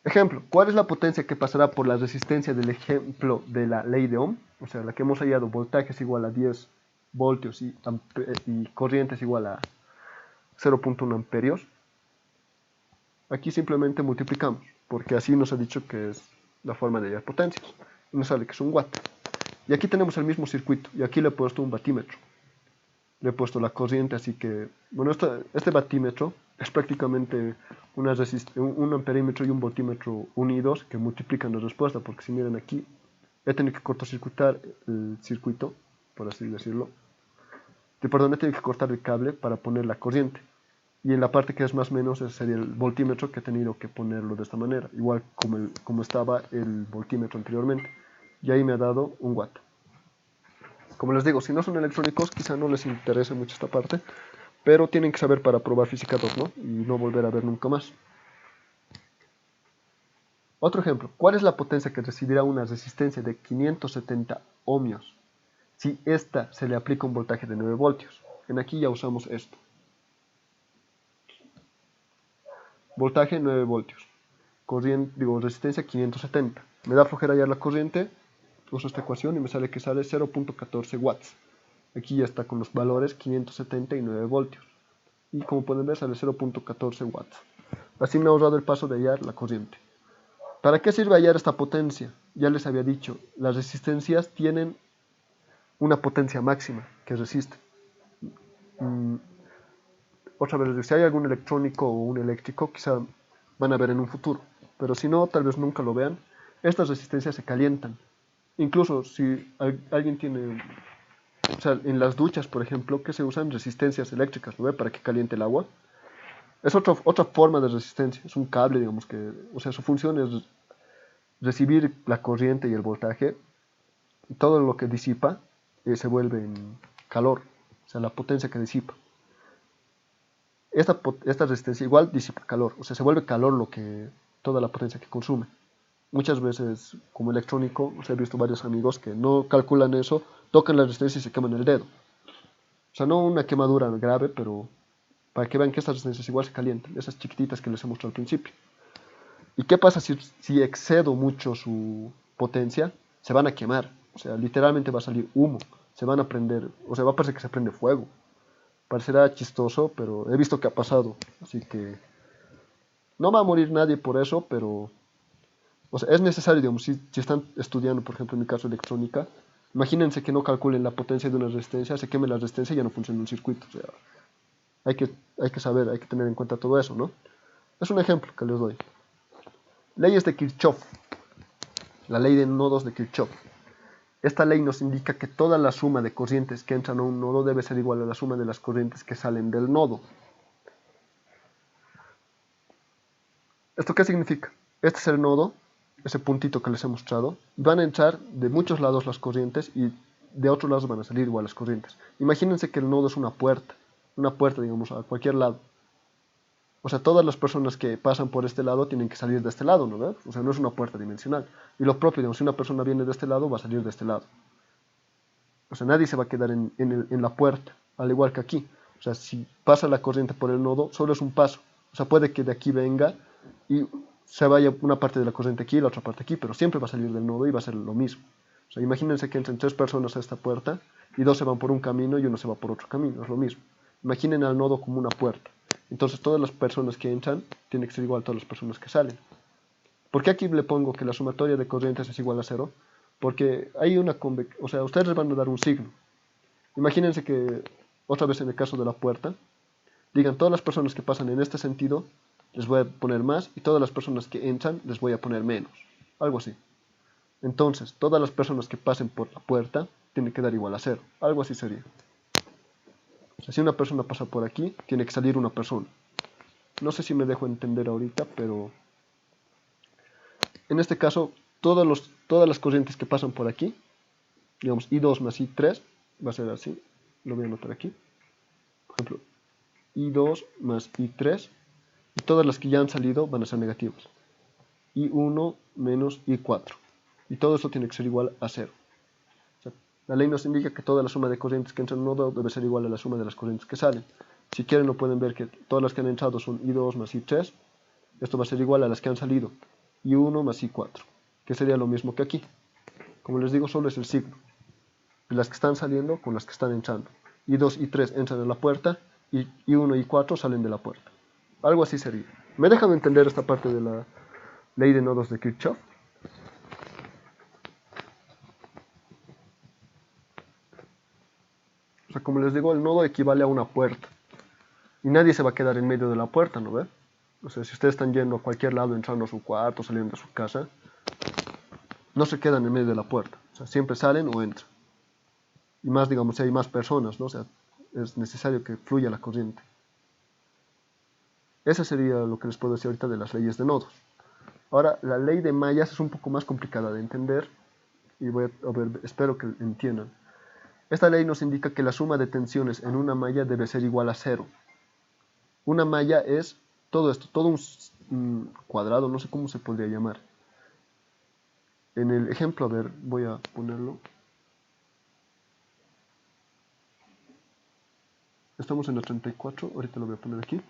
Ejemplo, ¿cuál es la potencia que pasará por la resistencia del ejemplo de la ley de Ohm? O sea, la que hemos hallado, voltaje es igual a 10 voltios y corriente es igual a 0.1 amperios. Aquí simplemente multiplicamos, porque así nos ha dicho que es la forma de hallar potencias. Y nos sale que es un watt. Y aquí tenemos el mismo circuito, y aquí le he puesto un batímetro. Le he puesto la corriente, así que, bueno, este batímetro es prácticamente un amperímetro y un voltímetro unidos que multiplican la respuesta, porque si miran aquí, he tenido que cortocircuitar el circuito, por así decirlo. Perdón, he tenido que cortar el cable para poner la corriente. Y en la parte que es más o menos, ese sería el voltímetro, que he tenido que ponerlo de esta manera, igual como estaba el voltímetro anteriormente. Y ahí me ha dado un watt. Como les digo, si no son electrónicos, quizá no les interese mucho esta parte, pero tienen que saber para probar física 2, ¿no? Y no volver a ver nunca más. Otro ejemplo, ¿cuál es la potencia que recibirá una resistencia de 570 ohmios si esta se le aplica un voltaje de 9 voltios? En aquí ya usamos esto. Voltaje 9 voltios. Resistencia 570. Me da flojera hallar la corriente, uso esta ecuación y me sale que sale 0.14 watts. Aquí ya está con los valores 570 y 9 voltios. Y como pueden ver sale 0.14 watts. Así me ha ahorrado el paso de hallar la corriente. ¿Para qué sirve hallar esta potencia? Ya les había dicho, las resistencias tienen una potencia máxima que resiste. Otra vez, si hay algún electrónico o un eléctrico, quizá van a ver en un futuro. Pero si no, tal vez nunca lo vean. Estas resistencias se calientan. Incluso si alguien tiene, o sea, en las duchas, por ejemplo, que se usan resistencias eléctricas, ¿no ve? Para que caliente el agua. Es otra forma de resistencia. Es un cable, digamos que, o sea, su función es recibir la corriente y el voltaje. Y todo lo que disipa se vuelve en calor, o sea, la potencia que disipa. Esta resistencia igual disipa calor, o sea, se vuelve calor toda la potencia que consume. Muchas veces, como electrónico, he visto varios amigos que no calculan eso, tocan la resistencia y se queman el dedo. O sea, no una quemadura grave, pero para que vean que estas resistencias igual se calientan, esas chiquititas que les he mostrado al principio. ¿Y qué pasa si excedo mucho su potencia? Se van a quemar, o sea, literalmente va a salir humo, se van a prender, o sea, va a parecer que se prende fuego. Parecerá chistoso, pero he visto que ha pasado, así que no va a morir nadie por eso, pero o sea, es necesario, digamos, si están estudiando, por ejemplo, en mi caso electrónica, imagínense que no calculen la potencia de una resistencia, se queme la resistencia y ya no funciona un circuito, o sea, hay que saber, hay que tener en cuenta todo eso, ¿no? Es un ejemplo que les doy. Leyes de Kirchhoff, la ley de nodos de Kirchhoff. Esta ley nos indica que toda la suma de corrientes que entran a un nodo debe ser igual a la suma de las corrientes que salen del nodo. ¿Esto qué significa? Este es el nodo, ese puntito que les he mostrado. Van a entrar de muchos lados las corrientes y de otros lados van a salir igual las corrientes. Imagínense que el nodo es una puerta, digamos, a cualquier lado. O sea, todas las personas que pasan por este lado tienen que salir de este lado, ¿no ves? O sea, no es una puerta dimensional. Y lo propio, digamos, si una persona viene de este lado, va a salir de este lado. O sea, nadie se va a quedar en la puerta, al igual que aquí. O sea, si pasa la corriente por el nodo, solo es un paso. O sea, puede que de aquí venga y se vaya una parte de la corriente aquí y la otra parte aquí, pero siempre va a salir del nodo y va a ser lo mismo. O sea, imagínense que entren 3 personas a esta puerta y 2 se van por un camino y uno se va por otro camino, es lo mismo. Imaginen al nodo como una puerta. Entonces todas las personas que entran tienen que ser igual a todas las personas que salen. ¿Por qué aquí le pongo que la sumatoria de corrientes es igual a 0? Porque hay una o sea, ustedes les van a dar un signo. Imagínense que, otra vez en el caso de la puerta, digan todas las personas que pasan en este sentido, les voy a poner más, y todas las personas que entran, les voy a poner menos. Algo así. Entonces, todas las personas que pasen por la puerta, tienen que dar igual a 0. Algo así sería. O sea, si una persona pasa por aquí, tiene que salir una persona. No sé si me dejo entender ahorita, pero en este caso, todas las corrientes que pasan por aquí, digamos I2 más I3, va a ser así, lo voy a anotar aquí. Por ejemplo, I2 más I3, y todas las que ya han salido van a ser negativas. I1 menos I4. Y todo esto tiene que ser igual a 0. O sea, la ley nos indica que toda la suma de corrientes que entran en un nodo debe ser igual a la suma de las corrientes que salen. Si quieren, lo pueden ver que todas las que han entrado son I2 más I3. Esto va a ser igual a las que han salido. I1 más I4, que sería lo mismo que aquí. Como les digo, solo es el signo de las que están saliendo con las que están entrando. I2 y I3 entran en la puerta y I1 y I4 salen de la puerta. Algo así sería. ¿Me dejan entender esta parte de la ley de nodos de Kirchhoff? O sea, como les digo, el nodo equivale a una puerta. Y nadie se va a quedar en medio de la puerta, ¿no ve? O sea, si ustedes están yendo a cualquier lado, entrando a su cuarto, saliendo de su casa, no se quedan en medio de la puerta. O sea, siempre salen o entran. Y más, digamos, si hay más personas, ¿no? O sea, es necesario que fluya la corriente. Eso sería lo que les puedo decir ahorita de las leyes de nodos. Ahora, la ley de mallas es un poco más complicada de entender y espero que entiendan. Esta ley nos indica que la suma de tensiones en una malla debe ser igual a 0. Una malla es todo esto, todo un cuadrado, no sé cómo se podría llamar. En el ejemplo, a ver, voy a ponerlo. Estamos en la 34, ahorita lo voy a poner aquí.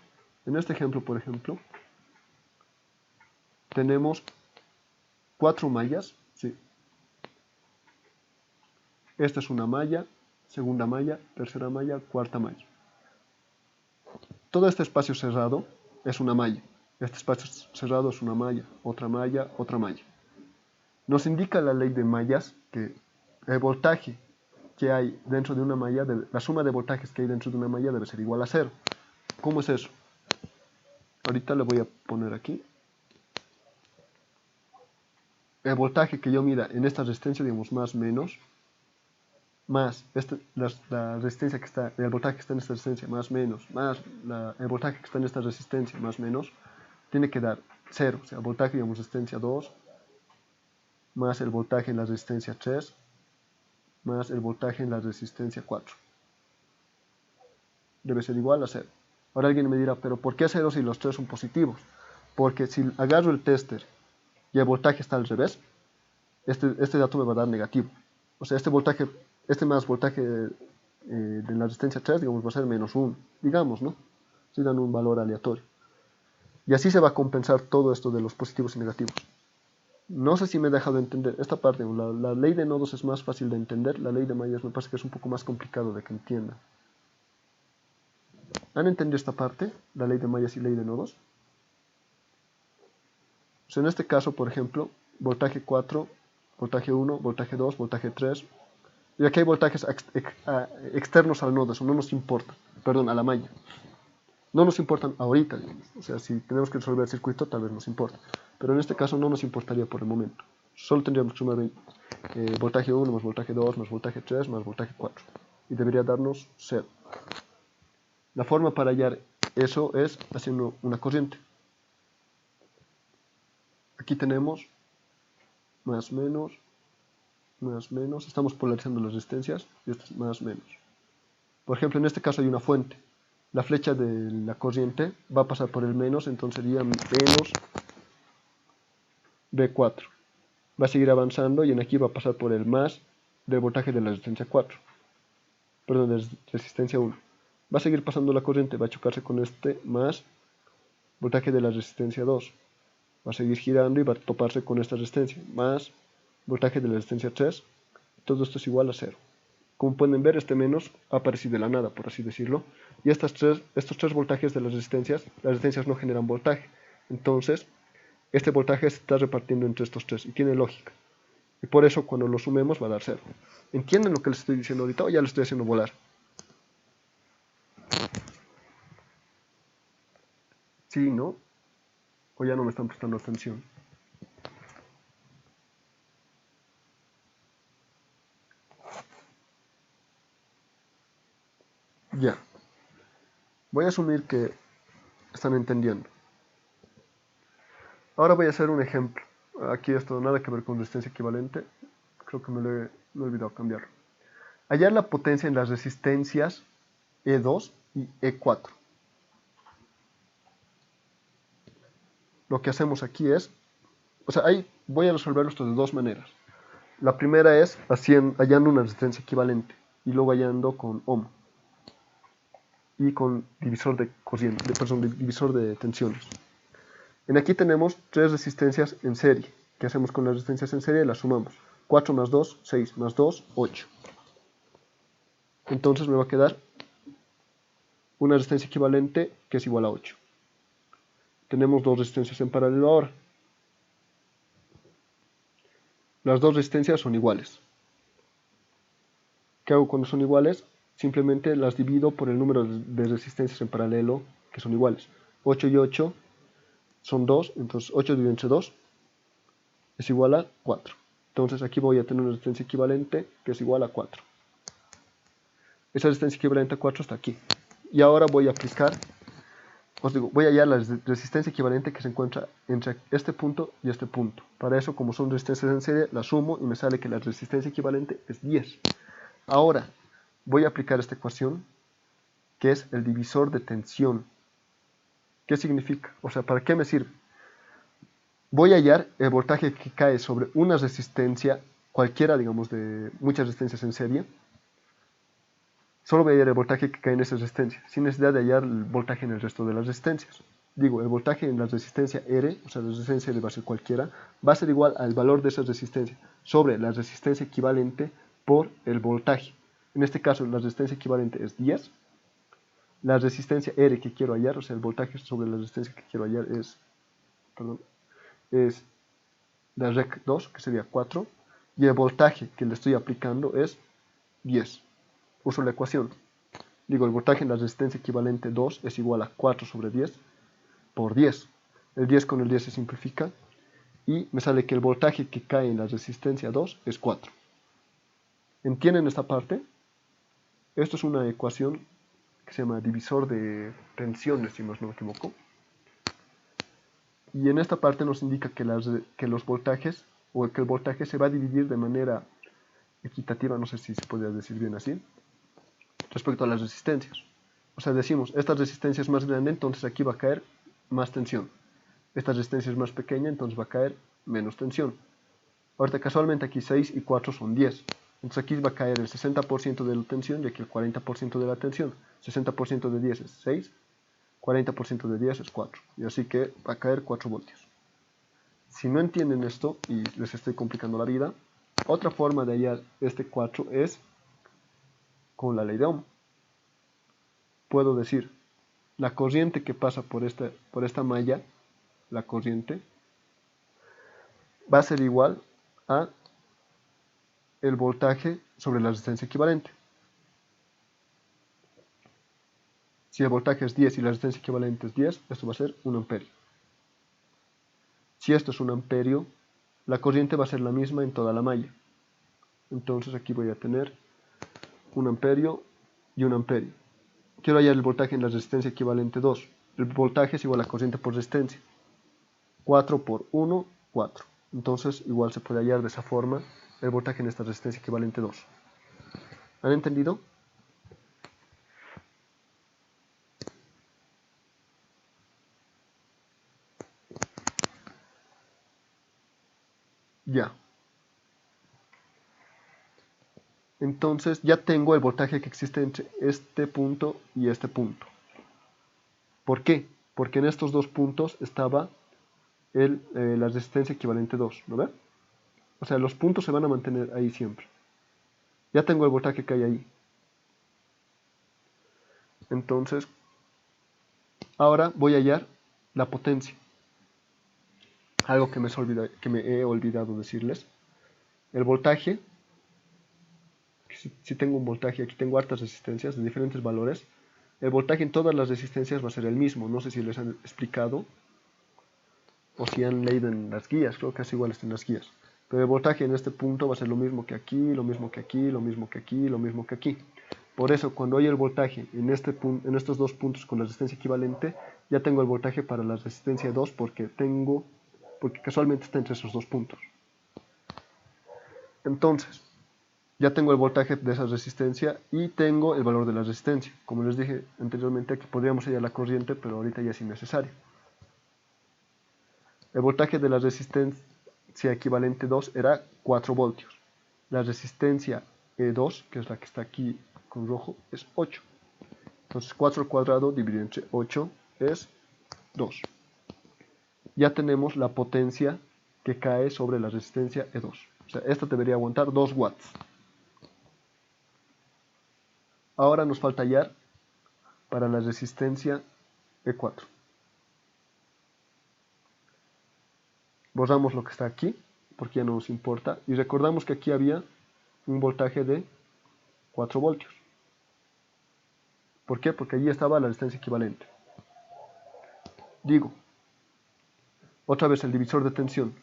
En este ejemplo, por ejemplo, tenemos 4 mallas, ¿sí? Esta es una malla, segunda malla, tercera malla, cuarta malla. Todo este espacio cerrado es una malla. Este espacio cerrado es una malla, otra malla, otra malla. Nos indica la ley de mallas que el voltaje que hay dentro de una malla, la suma de voltajes que hay dentro de una malla debe ser igual a 0. ¿Cómo es eso? Ahorita le voy a poner aquí. El voltaje que yo mida en esta resistencia, digamos, más menos, más la resistencia que está, el voltaje que está en esta resistencia, más menos, más el voltaje que está en esta resistencia, más menos, tiene que dar 0. O sea, el voltaje, digamos, resistencia 2, más el voltaje en la resistencia 3, más el voltaje en la resistencia 4. Debe ser igual a 0. Ahora alguien me dirá, pero ¿por qué 0 si los 3 son positivos? Porque si agarro el tester y el voltaje está al revés, este dato me va a dar negativo. O sea, este más voltaje de la resistencia 3, digamos, va a ser menos 1. Digamos, ¿no? Si dan un valor aleatorio. Y así se va a compensar todo esto de los positivos y negativos. No sé si me he dejado de entender esta parte. La ley de nodos es más fácil de entender. La ley de mallas me parece que es un poco más complicado de que entiendan. ¿Han entendido esta parte? La ley de mallas y ley de nodos. O sea, en este caso, por ejemplo, voltaje 4, voltaje 1, voltaje 2, voltaje 3. Y aquí hay voltajes externos al nodo, eso no nos importa. Perdón, a la malla. No nos importan ahorita, digamos. O sea, si tenemos que resolver el circuito, tal vez nos importa. Pero en este caso no nos importaría por el momento. Solo tendríamos que sumar voltaje 1 más voltaje 2 más voltaje 3 más voltaje 4. Y debería darnos 0. La forma para hallar eso es haciendo una corriente. Aquí tenemos más menos, más menos. Estamos polarizando las resistencias y esto es más menos. Por ejemplo, en este caso hay una fuente. La flecha de la corriente va a pasar por el menos, entonces sería menos B4. Va a seguir avanzando y en aquí va a pasar por el más del voltaje de la resistencia 4. Perdón, de resistencia 1. Va a seguir pasando la corriente, va a chocarse con este más voltaje de la resistencia 2. Va a seguir girando y va a toparse con esta resistencia, más voltaje de la resistencia 3. Todo esto es igual a 0. Como pueden ver, este menos ha aparecido de la nada, por así decirlo. Y estos tres voltajes de las resistencias no generan voltaje. Entonces, este voltaje se está repartiendo entre estos tres y tiene lógica. Y por eso cuando lo sumemos va a dar 0. ¿Entienden lo que les estoy diciendo ahorita o ya lo estoy haciendo volar? ¿Sí, no? ¿O ya no me están prestando atención? Ya. Voy a asumir que están entendiendo. Ahora voy a hacer un ejemplo. Aquí esto nada que ver con resistencia equivalente. Creo que me he olvidado cambiarlo. Hallar la potencia en las resistencias E2 y E4. Lo que hacemos aquí es, o sea, ahí voy a resolverlo esto de dos maneras. La primera es hallando una resistencia equivalente y luego hallando con ohm y con divisor de corriente, divisor de tensiones. En aquí tenemos tres resistencias en serie. ¿Qué hacemos con las resistencias en serie? Las sumamos. 4 más 2, 6 más 2, 8. Entonces me va a quedar una resistencia equivalente que es igual a 8. Tenemos dos resistencias en paralelo ahora. Las dos resistencias son iguales. ¿Qué hago cuando son iguales? Simplemente las divido por el número de resistencias en paralelo que son iguales. 8 y 8 son 2, entonces 8 dividido entre 2 es igual a 4. Entonces aquí voy a tener una resistencia equivalente que es igual a 4. Esa resistencia equivalente a 4 está aquí. Y ahora voy a aplicar, voy a hallar la resistencia equivalente que se encuentra entre este punto y este punto. Para eso, como son resistencias en serie, la sumo y me sale que la resistencia equivalente es 10. Ahora voy a aplicar esta ecuación, que es el divisor de tensión. ¿Qué significa? O sea, ¿para qué me sirve? Voy a hallar el voltaje que cae sobre una resistencia, cualquiera, digamos, de muchas resistencias en serie. Solo voy a hallar el voltaje que cae en esa resistencia, sin necesidad de hallar el voltaje en el resto de las resistencias. Digo, el voltaje en la resistencia R, o sea, la resistencia R va a ser cualquiera, va a ser igual al valor de esa resistencia sobre la resistencia equivalente por el voltaje. En este caso, la resistencia equivalente es 10. La resistencia R que quiero hallar, o sea, el voltaje sobre la resistencia que quiero hallar es la REC 2, que sería 4, y el voltaje que le estoy aplicando es 10. Uso la ecuación. Digo, el voltaje en la resistencia equivalente 2 es igual a 4 sobre 10 por 10. El 10 con el 10 se simplifica y me sale que el voltaje que cae en la resistencia 2 es 4. ¿Entienden esta parte? Esto es una ecuación que se llama divisor de tensiones, si más no me equivoco. Y en esta parte nos indica que los voltajes, o que el voltaje se va a dividir de manera equitativa, no sé si se podría decir bien así, respecto a las resistencias. O sea, decimos, esta resistencia es más grande, entonces aquí va a caer más tensión. Esta resistencia es más pequeña, entonces va a caer menos tensión. Ahorita casualmente aquí 6 y 4 son 10. Entonces aquí va a caer el 60% de la tensión y aquí el 40% de la tensión. 60% de 10 es 6, 40% de 10 es 4. Y así que va a caer 4 voltios. Si no entienden esto y les estoy complicando la vida, otra forma de hallar este 4 es con la ley de Ohm. Puedo decir, la corriente que pasa por esta malla, la corriente, va a ser igual a el voltaje sobre la resistencia equivalente. Si el voltaje es 10 y la resistencia equivalente es 10, esto va a ser 1 amperio. Si esto es 1 amperio, la corriente va a ser la misma en toda la malla. Entonces aquí voy a tener 1 amperio y 1 amperio. Quiero hallar el voltaje en la resistencia equivalente 2. El voltaje es igual a corriente por resistencia. 4 por 1, 4. Entonces igual se puede hallar de esa forma el voltaje en esta resistencia equivalente 2. ¿Han entendido? Ya. Entonces ya tengo el voltaje que existe entre este punto y este punto. ¿Por qué? Porque en estos dos puntos estaba la resistencia equivalente 2, ¿no ve? O sea, los puntos se van a mantener ahí siempre. Ya tengo el voltaje que hay ahí. Entonces, ahora voy a hallar la potencia. Algo que me he olvidado decirles. El voltaje, si tengo un voltaje, aquí tengo hartas resistencias de diferentes valores. El voltaje en todas las resistencias va a ser el mismo. No sé si les han explicado o si han leído en las guías. Creo que es igual está en las guías. Pero el voltaje en este punto va a ser lo mismo que aquí, lo mismo que aquí, lo mismo que aquí, lo mismo que aquí. Por eso, cuando hay el voltaje en estos dos puntos con la resistencia equivalente, ya tengo el voltaje para la resistencia 2 porque casualmente está entre esos dos puntos. Entonces, ya tengo el voltaje de esa resistencia y tengo el valor de la resistencia. Como les dije anteriormente, aquí podríamos hallar la corriente, pero ahorita ya es innecesario. El voltaje de la resistencia equivalente 2 era 4 voltios. La resistencia E2, que es la que está aquí con rojo, es 8. Entonces 4 al cuadrado dividido entre 8 es 2. ya tenemos la potencia que cae sobre la resistencia E2. O sea, esta debería aguantar 2 watts. Ahora nos falta hallar para la resistencia E4. Borramos lo que está aquí, porque ya no nos importa. Y recordamos que aquí había un voltaje de 4 voltios. ¿Por qué? Porque allí estaba la resistencia equivalente. Digo, otra vez el divisor de tensión.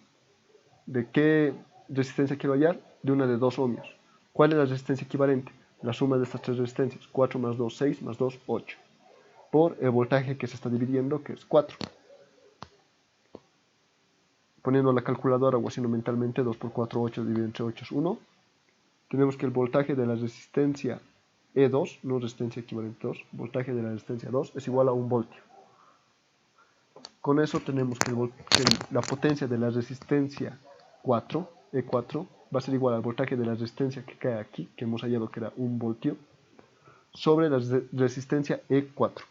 ¿De qué resistencia quiero hallar? De una de 2 ohmios. ¿Cuál es la resistencia equivalente? La suma de estas tres resistencias. 4 más 2, 6, más 2, 8. Por el voltaje que se está dividiendo, que es 4. Poniendo la calculadora o haciendo mentalmente 2 por 4, 8, dividido entre 8 es 1. Tenemos que el voltaje de la resistencia E2, no resistencia equivalente 2, voltaje de la resistencia 2 es igual a 1 voltio. Con eso tenemos que la potencia de la resistencia 4, E4, va a ser igual al voltaje de la resistencia que cae aquí, que hemos hallado que era 1 voltio, sobre la resistencia E4.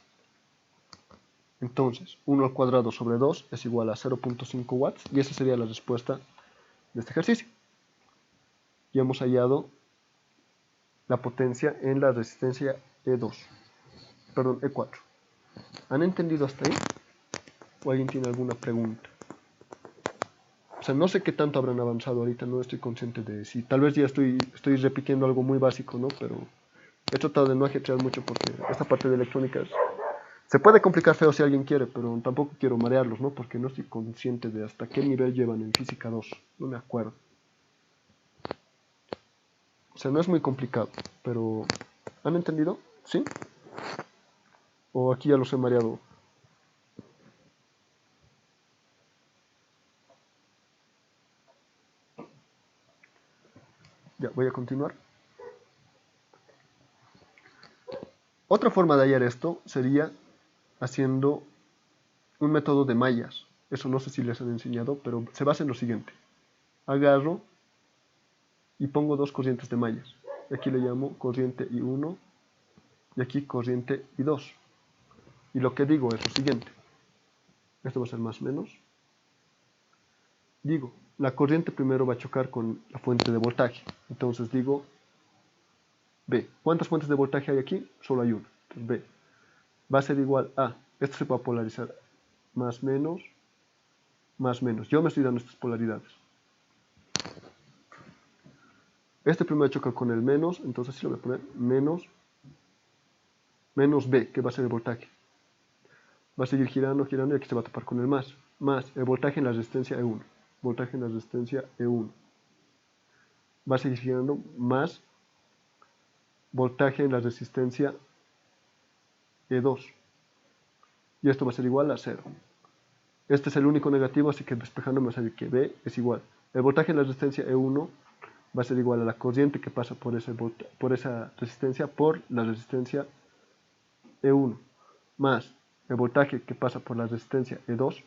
Entonces, 1 al cuadrado sobre 2 es igual a 0.5 watts, y esa sería la respuesta de este ejercicio. Y hemos hallado la potencia en la resistencia E2, perdón, E4. ¿Han entendido hasta ahí? ¿O alguien tiene alguna pregunta? O sea, no sé qué tanto habrán avanzado ahorita, no estoy consciente de si tal vez ya estoy repitiendo algo muy básico, ¿no? Pero he tratado de no ajetrear mucho porque esta parte de electrónica se puede complicar feo si alguien quiere, pero tampoco quiero marearlos, ¿no? Porque no estoy consciente de hasta qué nivel llevan en física 2, no me acuerdo. O sea, no es muy complicado, pero ¿han entendido? ¿Sí? ¿O aquí ya los he mareado? Ya, voy a continuar. Otra forma de hallar esto sería haciendo un método de mallas. Eso no sé si les han enseñado, pero se basa en lo siguiente. Agarro y pongo dos corrientes de mallas. Aquí le llamo corriente I1 y aquí corriente I2. Y lo que digo es lo siguiente. Esto va a ser más o menos. Digo, la corriente primero va a chocar con la fuente de voltaje. Entonces digo B. ¿Cuántas fuentes de voltaje hay aquí? Solo hay una. Entonces B va a ser igual a, esto se va a polarizar, más menos, más menos. Yo me estoy dando estas polaridades. Este primero choca con el menos, entonces sí lo voy a poner menos B, que va a ser el voltaje. Va a seguir girando, girando y aquí se va a topar con el más el voltaje en la resistencia E1. Voltaje en la resistencia E1. Va a seguir girando más voltaje en la resistencia E2. Y esto va a ser igual a 0. Este es el único negativo, así que despejando me va a salir que B es igual. El voltaje en la resistencia E1 va a ser igual a la corriente que pasa por esa resistencia por la resistencia E1 más el voltaje que pasa por la resistencia E2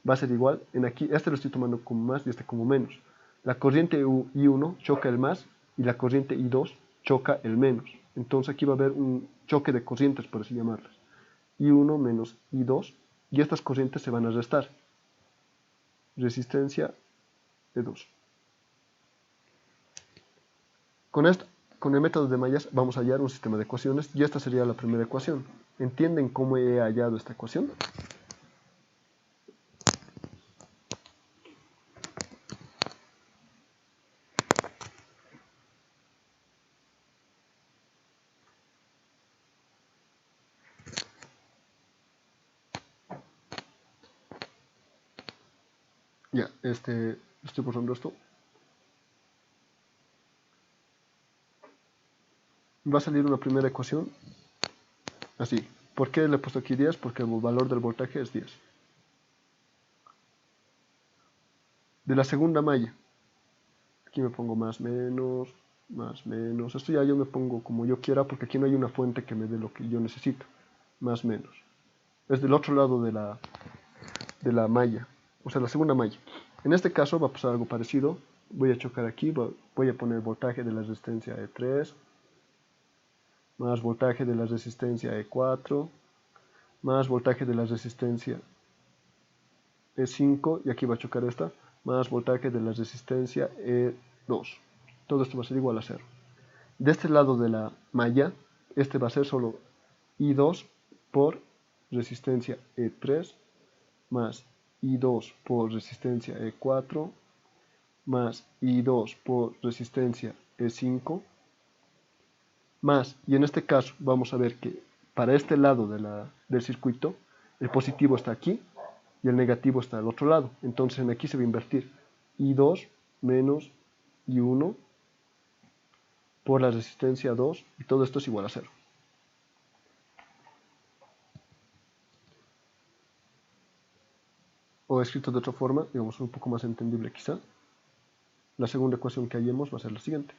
va a ser igual, en aquí, este lo estoy tomando como más y este como menos. La corriente I1 choca el más y la corriente I2 choca el menos. Entonces aquí va a haber un choque de corrientes, por así llamarlas. I1 menos I2 y estas corrientes se van a restar. Resistencia E2. Con el método de mallas vamos a hallar un sistema de ecuaciones y esta sería la primera ecuación. ¿Entienden cómo he hallado esta ecuación? Ya, estoy borrando esto. Va a salir una primera ecuación así. ¿Por qué le he puesto aquí 10? Porque el valor del voltaje es 10. De la segunda malla, aquí me pongo más, menos, más, menos. Esto ya yo me pongo como yo quiera porque aquí no hay una fuente que me dé lo que yo necesito. Más, menos. Es del otro lado de la malla, o sea, la segunda malla. En este caso va a pasar algo parecido. Voy a chocar aquí, voy a poner voltaje de la resistencia E3, más voltaje de la resistencia E4, más voltaje de la resistencia E5, y aquí va a chocar esta, más voltaje de la resistencia E2. Todo esto va a ser igual a 0. De este lado de la malla, este va a ser solo I2 por resistencia E3, más I2 por resistencia E4, más I2 por resistencia E5, más, y en este caso vamos a ver que para este lado del circuito, el positivo está aquí y el negativo está al otro lado. Entonces aquí se va a invertir I2 menos I1 por la resistencia 2, y todo esto es igual a 0. O escrito de otra forma, digamos un poco más entendible quizá, la segunda ecuación que hallemos va a ser la siguiente.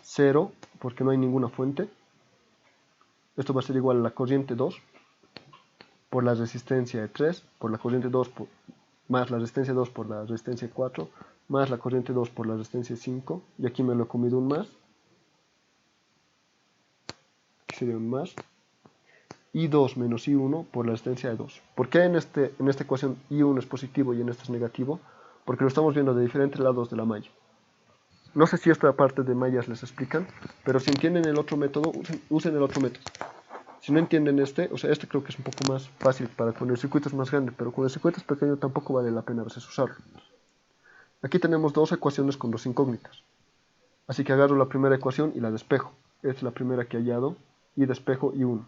Cero, porque no hay ninguna fuente. Esto va a ser igual a la corriente 2 por la resistencia de 3, por la corriente 2 más la resistencia 2 por la resistencia 4, más la corriente 2 por la resistencia 5, y aquí me lo he comido un más. Aquí sería un más. I2 menos I1 por la resistencia de 2. ¿Por qué en esta ecuación I1 es positivo y en esta es negativo? Porque lo estamos viendo de diferentes lados de la malla. No sé si esta parte de mallas les explican, pero si entienden el otro método, usen el otro método. Si no entienden este, o sea, este creo que es un poco más fácil para cuando el circuito es más grande, pero cuando el circuito es pequeño tampoco vale la pena a veces usarlo. Aquí tenemos dos ecuaciones con dos incógnitas. Así que agarro la primera ecuación y la despejo. Esta es la primera que he hallado, y despejo I1.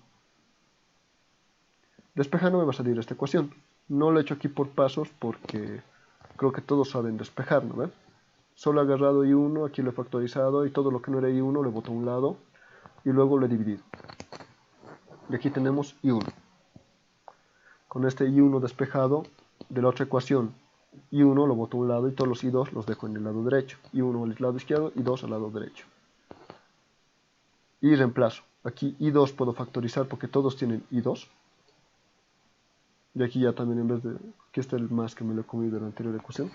Despejando me va a salir esta ecuación. No lo he hecho aquí por pasos porque creo que todos saben despejar, ¿no ven? Solo he agarrado I1, aquí lo he factorizado, y todo lo que no era I1 lo boto a un lado, y luego lo he dividido. Y aquí tenemos I1. Con este I1 despejado de la otra ecuación, I1 lo boto a un lado y todos los I2 los dejo en el lado derecho. I1 al lado izquierdo y 2 al lado derecho. Y reemplazo. Aquí I2 puedo factorizar porque todos tienen I2. Y aquí ya también en vez de... Aquí está el más que me lo he comido en la anterior ecuación.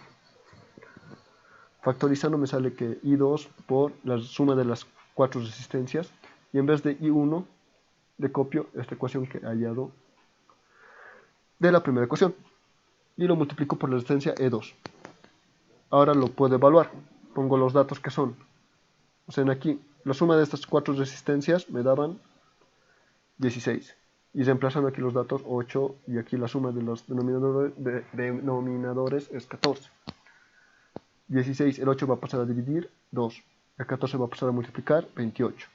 Factorizando me sale que I2 por la suma de las 4 resistencias. Y en vez de I1 le copio esta ecuación que he hallado de la primera ecuación. Y lo multiplico por la resistencia E2. Ahora lo puedo evaluar. Pongo los datos que son. O sea, aquí la suma de estas 4 resistencias me daban 16. Y reemplazando aquí los datos 8, y aquí la suma de los denominadores es 14. 16, el 8 va a pasar a dividir 2. El 14 va a pasar a multiplicar 28.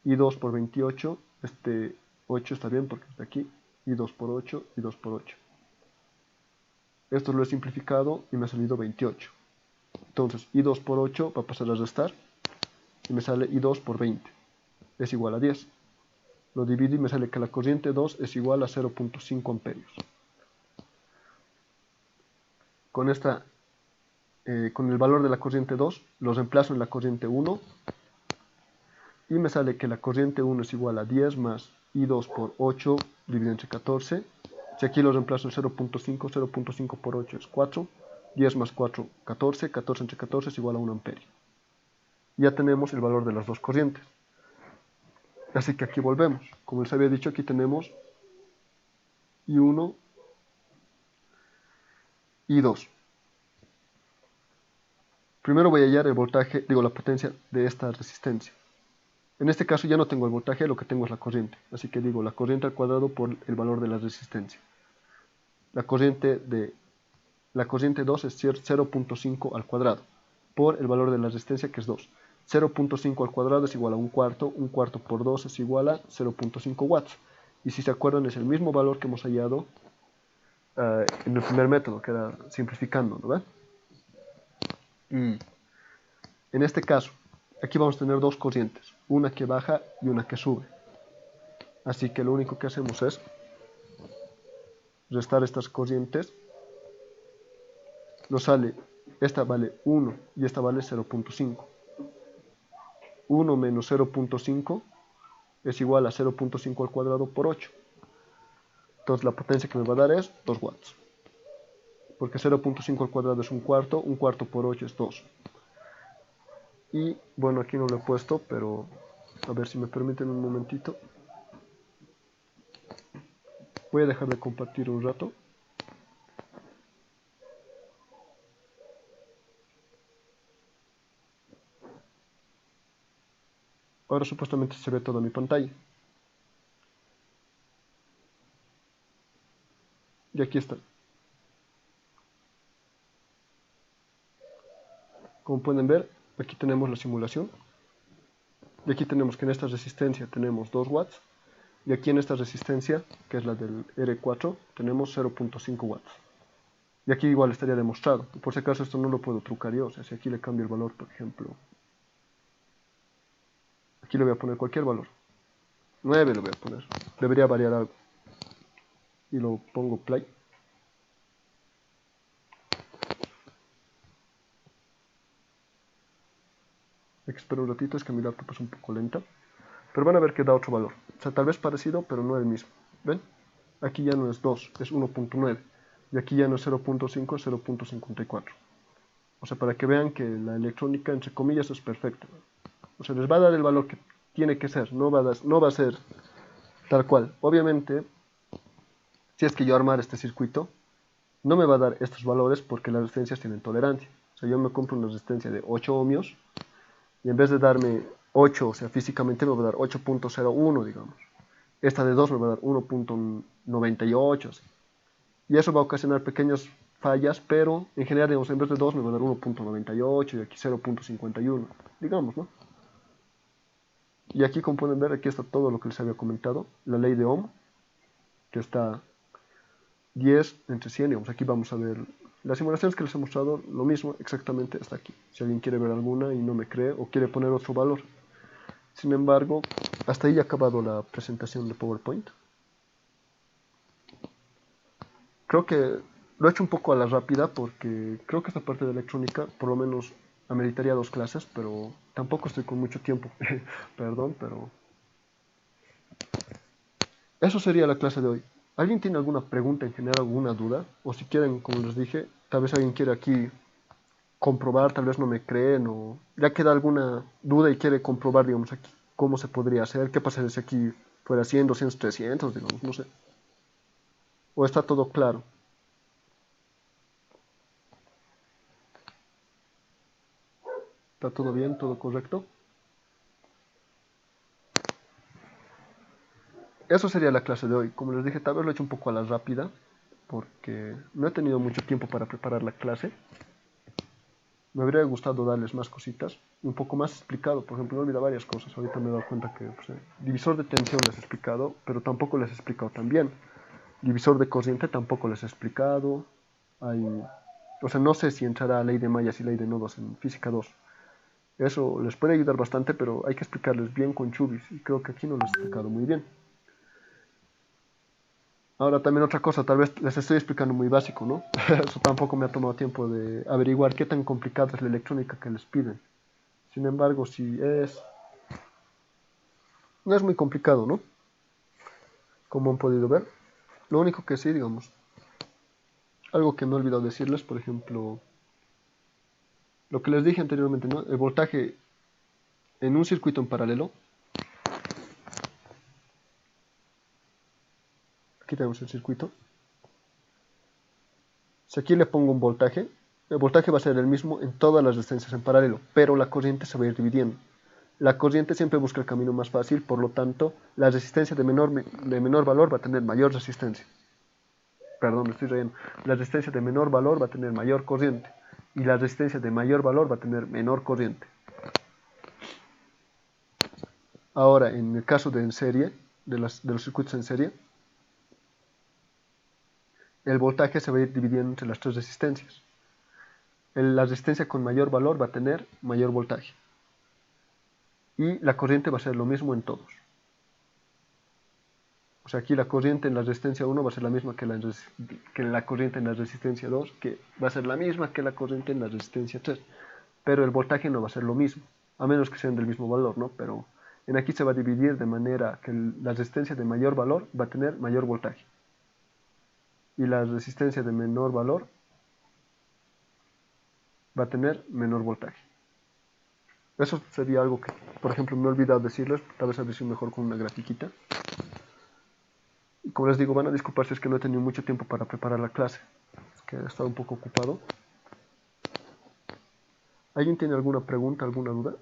Y 2 por 28, este 8 está bien porque está aquí. Y 2 por 8, y 2 por 8. Esto lo he simplificado y me ha salido 28. Entonces, I2 por 8 va a pasar a restar y me sale I2 por 20. Es igual a 10. Lo divido y me sale que la corriente 2 es igual a 0.5 amperios. Con el valor de la corriente 2, lo reemplazo en la corriente 1 y me sale que la corriente 1 es igual a 10 más I2 por 8 dividido entre 14. Si aquí lo reemplazo en 0.5, 0.5 por 8 es 4. 10 más 4, 14. 14 entre 14 es igual a 1 amperio. Ya tenemos el valor de las dos corrientes. Así que aquí volvemos. Como les había dicho, aquí tenemos I1 y 2. Primero voy a hallar el voltaje, la potencia de esta resistencia. En este caso ya no tengo el voltaje, lo que tengo es la corriente. Así que digo la corriente al cuadrado por el valor de la resistencia. La corriente 2 es 0.5 al cuadrado por el valor de la resistencia, que es 2. 0.5 al cuadrado es igual a un cuarto por 2 es igual a 0.5 watts. Y si se acuerdan es el mismo valor que hemos hallado en el primer método, que era simplificando, ¿no ven? Y en este caso, aquí vamos a tener dos corrientes, una que baja y una que sube. Así que lo único que hacemos es restar estas corrientes. Nos sale, esta vale 1 y esta vale 0.5. 1 menos 0.5 es igual a 0.5 al cuadrado por 8. Entonces la potencia que me va a dar es 2 watts. Porque 0.5 al cuadrado es un cuarto por 8 es 2. Y bueno, aquí no lo he puesto, pero a ver si me permiten un momentito. Voy a dejar de compartir un rato. Ahora supuestamente se ve toda mi pantalla. Y aquí está. Como pueden ver, aquí tenemos la simulación. Y aquí tenemos que en esta resistencia tenemos 2 watts. Y aquí en esta resistencia, que es la del R4, tenemos 0.5 watts. Y aquí igual estaría demostrado. Por si acaso esto no lo puedo trucar yo. O sea, si aquí le cambio el valor, por ejemplo. Aquí le voy a poner cualquier valor. 9 le voy a poner. Debería variar algo. Y lo pongo play. Espero un ratito, es que mi laptop es un poco lenta. Pero van a ver que da otro valor. O sea, tal vez parecido, pero no el mismo. ¿Ven? Aquí ya no es 2, es 1.9. Y aquí ya no es 0.5, es 0.54. O sea, para que vean que la electrónica, entre comillas, es perfecta. O sea, les va a dar el valor que tiene que ser. No va a ser tal cual. Obviamente, si es que yo armar este circuito, no me va a dar estos valores porque las resistencias tienen tolerancia. O sea, yo me compro una resistencia de 8 ohmios y en vez de darme 8, o sea, físicamente me va a dar 8.01, digamos. Esta de 2 me va a dar 1.98. Y eso va a ocasionar pequeñas fallas, pero en general, digamos, en vez de 2 me va a dar 1.98 y aquí 0.51, digamos, ¿no? Y aquí, como pueden ver, aquí está todo lo que les había comentado. La ley de Ohm, que está 10 entre 100, digamos, aquí vamos a ver las simulaciones que les he mostrado, lo mismo exactamente hasta aquí. Si alguien quiere ver alguna y no me cree o quiere poner otro valor. Sin embargo, hasta ahí ha acabado la presentación de PowerPoint. Creo que lo he hecho un poco a la rápida porque creo que esta parte de electrónica por lo menos ameritaría 2 clases, pero tampoco estoy con mucho tiempo. Perdón, pero eso sería la clase de hoy. ¿Alguien tiene alguna pregunta en general, alguna duda? O si quieren, como les dije, tal vez alguien quiere aquí comprobar, tal vez no me creen o ya queda alguna duda y quiere comprobar, digamos, aquí cómo se podría hacer, qué pasaría si aquí fuera 100, 200, 300, digamos, no sé. O está todo claro. ¿Está todo bien, todo correcto? Eso sería la clase de hoy. Como les dije, tal vez lo he hecho un poco a la rápida, porque no he tenido mucho tiempo para preparar la clase. Me habría gustado darles más cositas, un poco más explicado. Por ejemplo, he olvidado varias cosas. Ahorita me he dado cuenta que pues, divisor de tensión les he explicado, pero tampoco les he explicado tan bien. Divisor de corriente tampoco les he explicado. O sea, no sé si entrará ley de mallas y ley de nodos en física 2. Eso les puede ayudar bastante, pero hay que explicarles bien con chubis, y creo que aquí no les he explicado muy bien. Ahora también otra cosa, tal vez les estoy explicando muy básico, ¿no? Eso tampoco me ha tomado tiempo de averiguar qué tan complicada es la electrónica que les piden. Sin embargo, no es muy complicado, ¿no? Como han podido ver. Lo único que sí, digamos, algo que me he olvidado decirles, por ejemplo, lo que les dije anteriormente, ¿no? El voltaje en un circuito en paralelo. Aquí tenemos el circuito. Si aquí le pongo un voltaje, el voltaje va a ser el mismo en todas las resistencias en paralelo, pero la corriente se va a ir dividiendo. La corriente siempre busca el camino más fácil, por lo tanto, la resistencia de menor valor va a tener mayor resistencia. Perdón, me estoy riendo. La resistencia de menor valor va a tener mayor corriente, y la resistencia de mayor valor va a tener menor corriente. Ahora, en el caso de en serie, de los circuitos en serie, el voltaje se va a ir dividiendo entre las tres resistencias. La resistencia con mayor valor va a tener mayor voltaje. Y la corriente va a ser lo mismo en todos. O sea, aquí la corriente en la resistencia 1 va a ser la misma que la corriente en la resistencia 2, que va a ser la misma que la corriente en la resistencia 3. Pero el voltaje no va a ser lo mismo, a menos que sean del mismo valor, ¿no? Pero en aquí se va a dividir de manera que la resistencia de mayor valor va a tener mayor voltaje. Y la resistencia de menor valor va a tener menor voltaje. Eso sería algo que, por ejemplo, me he olvidado decirles, tal vez habría sido mejor con una grafiquita. como les digo, van a disculparse, es que no he tenido mucho tiempo para preparar la clase. Es que he estado un poco ocupado. ¿Alguien tiene alguna pregunta, alguna duda?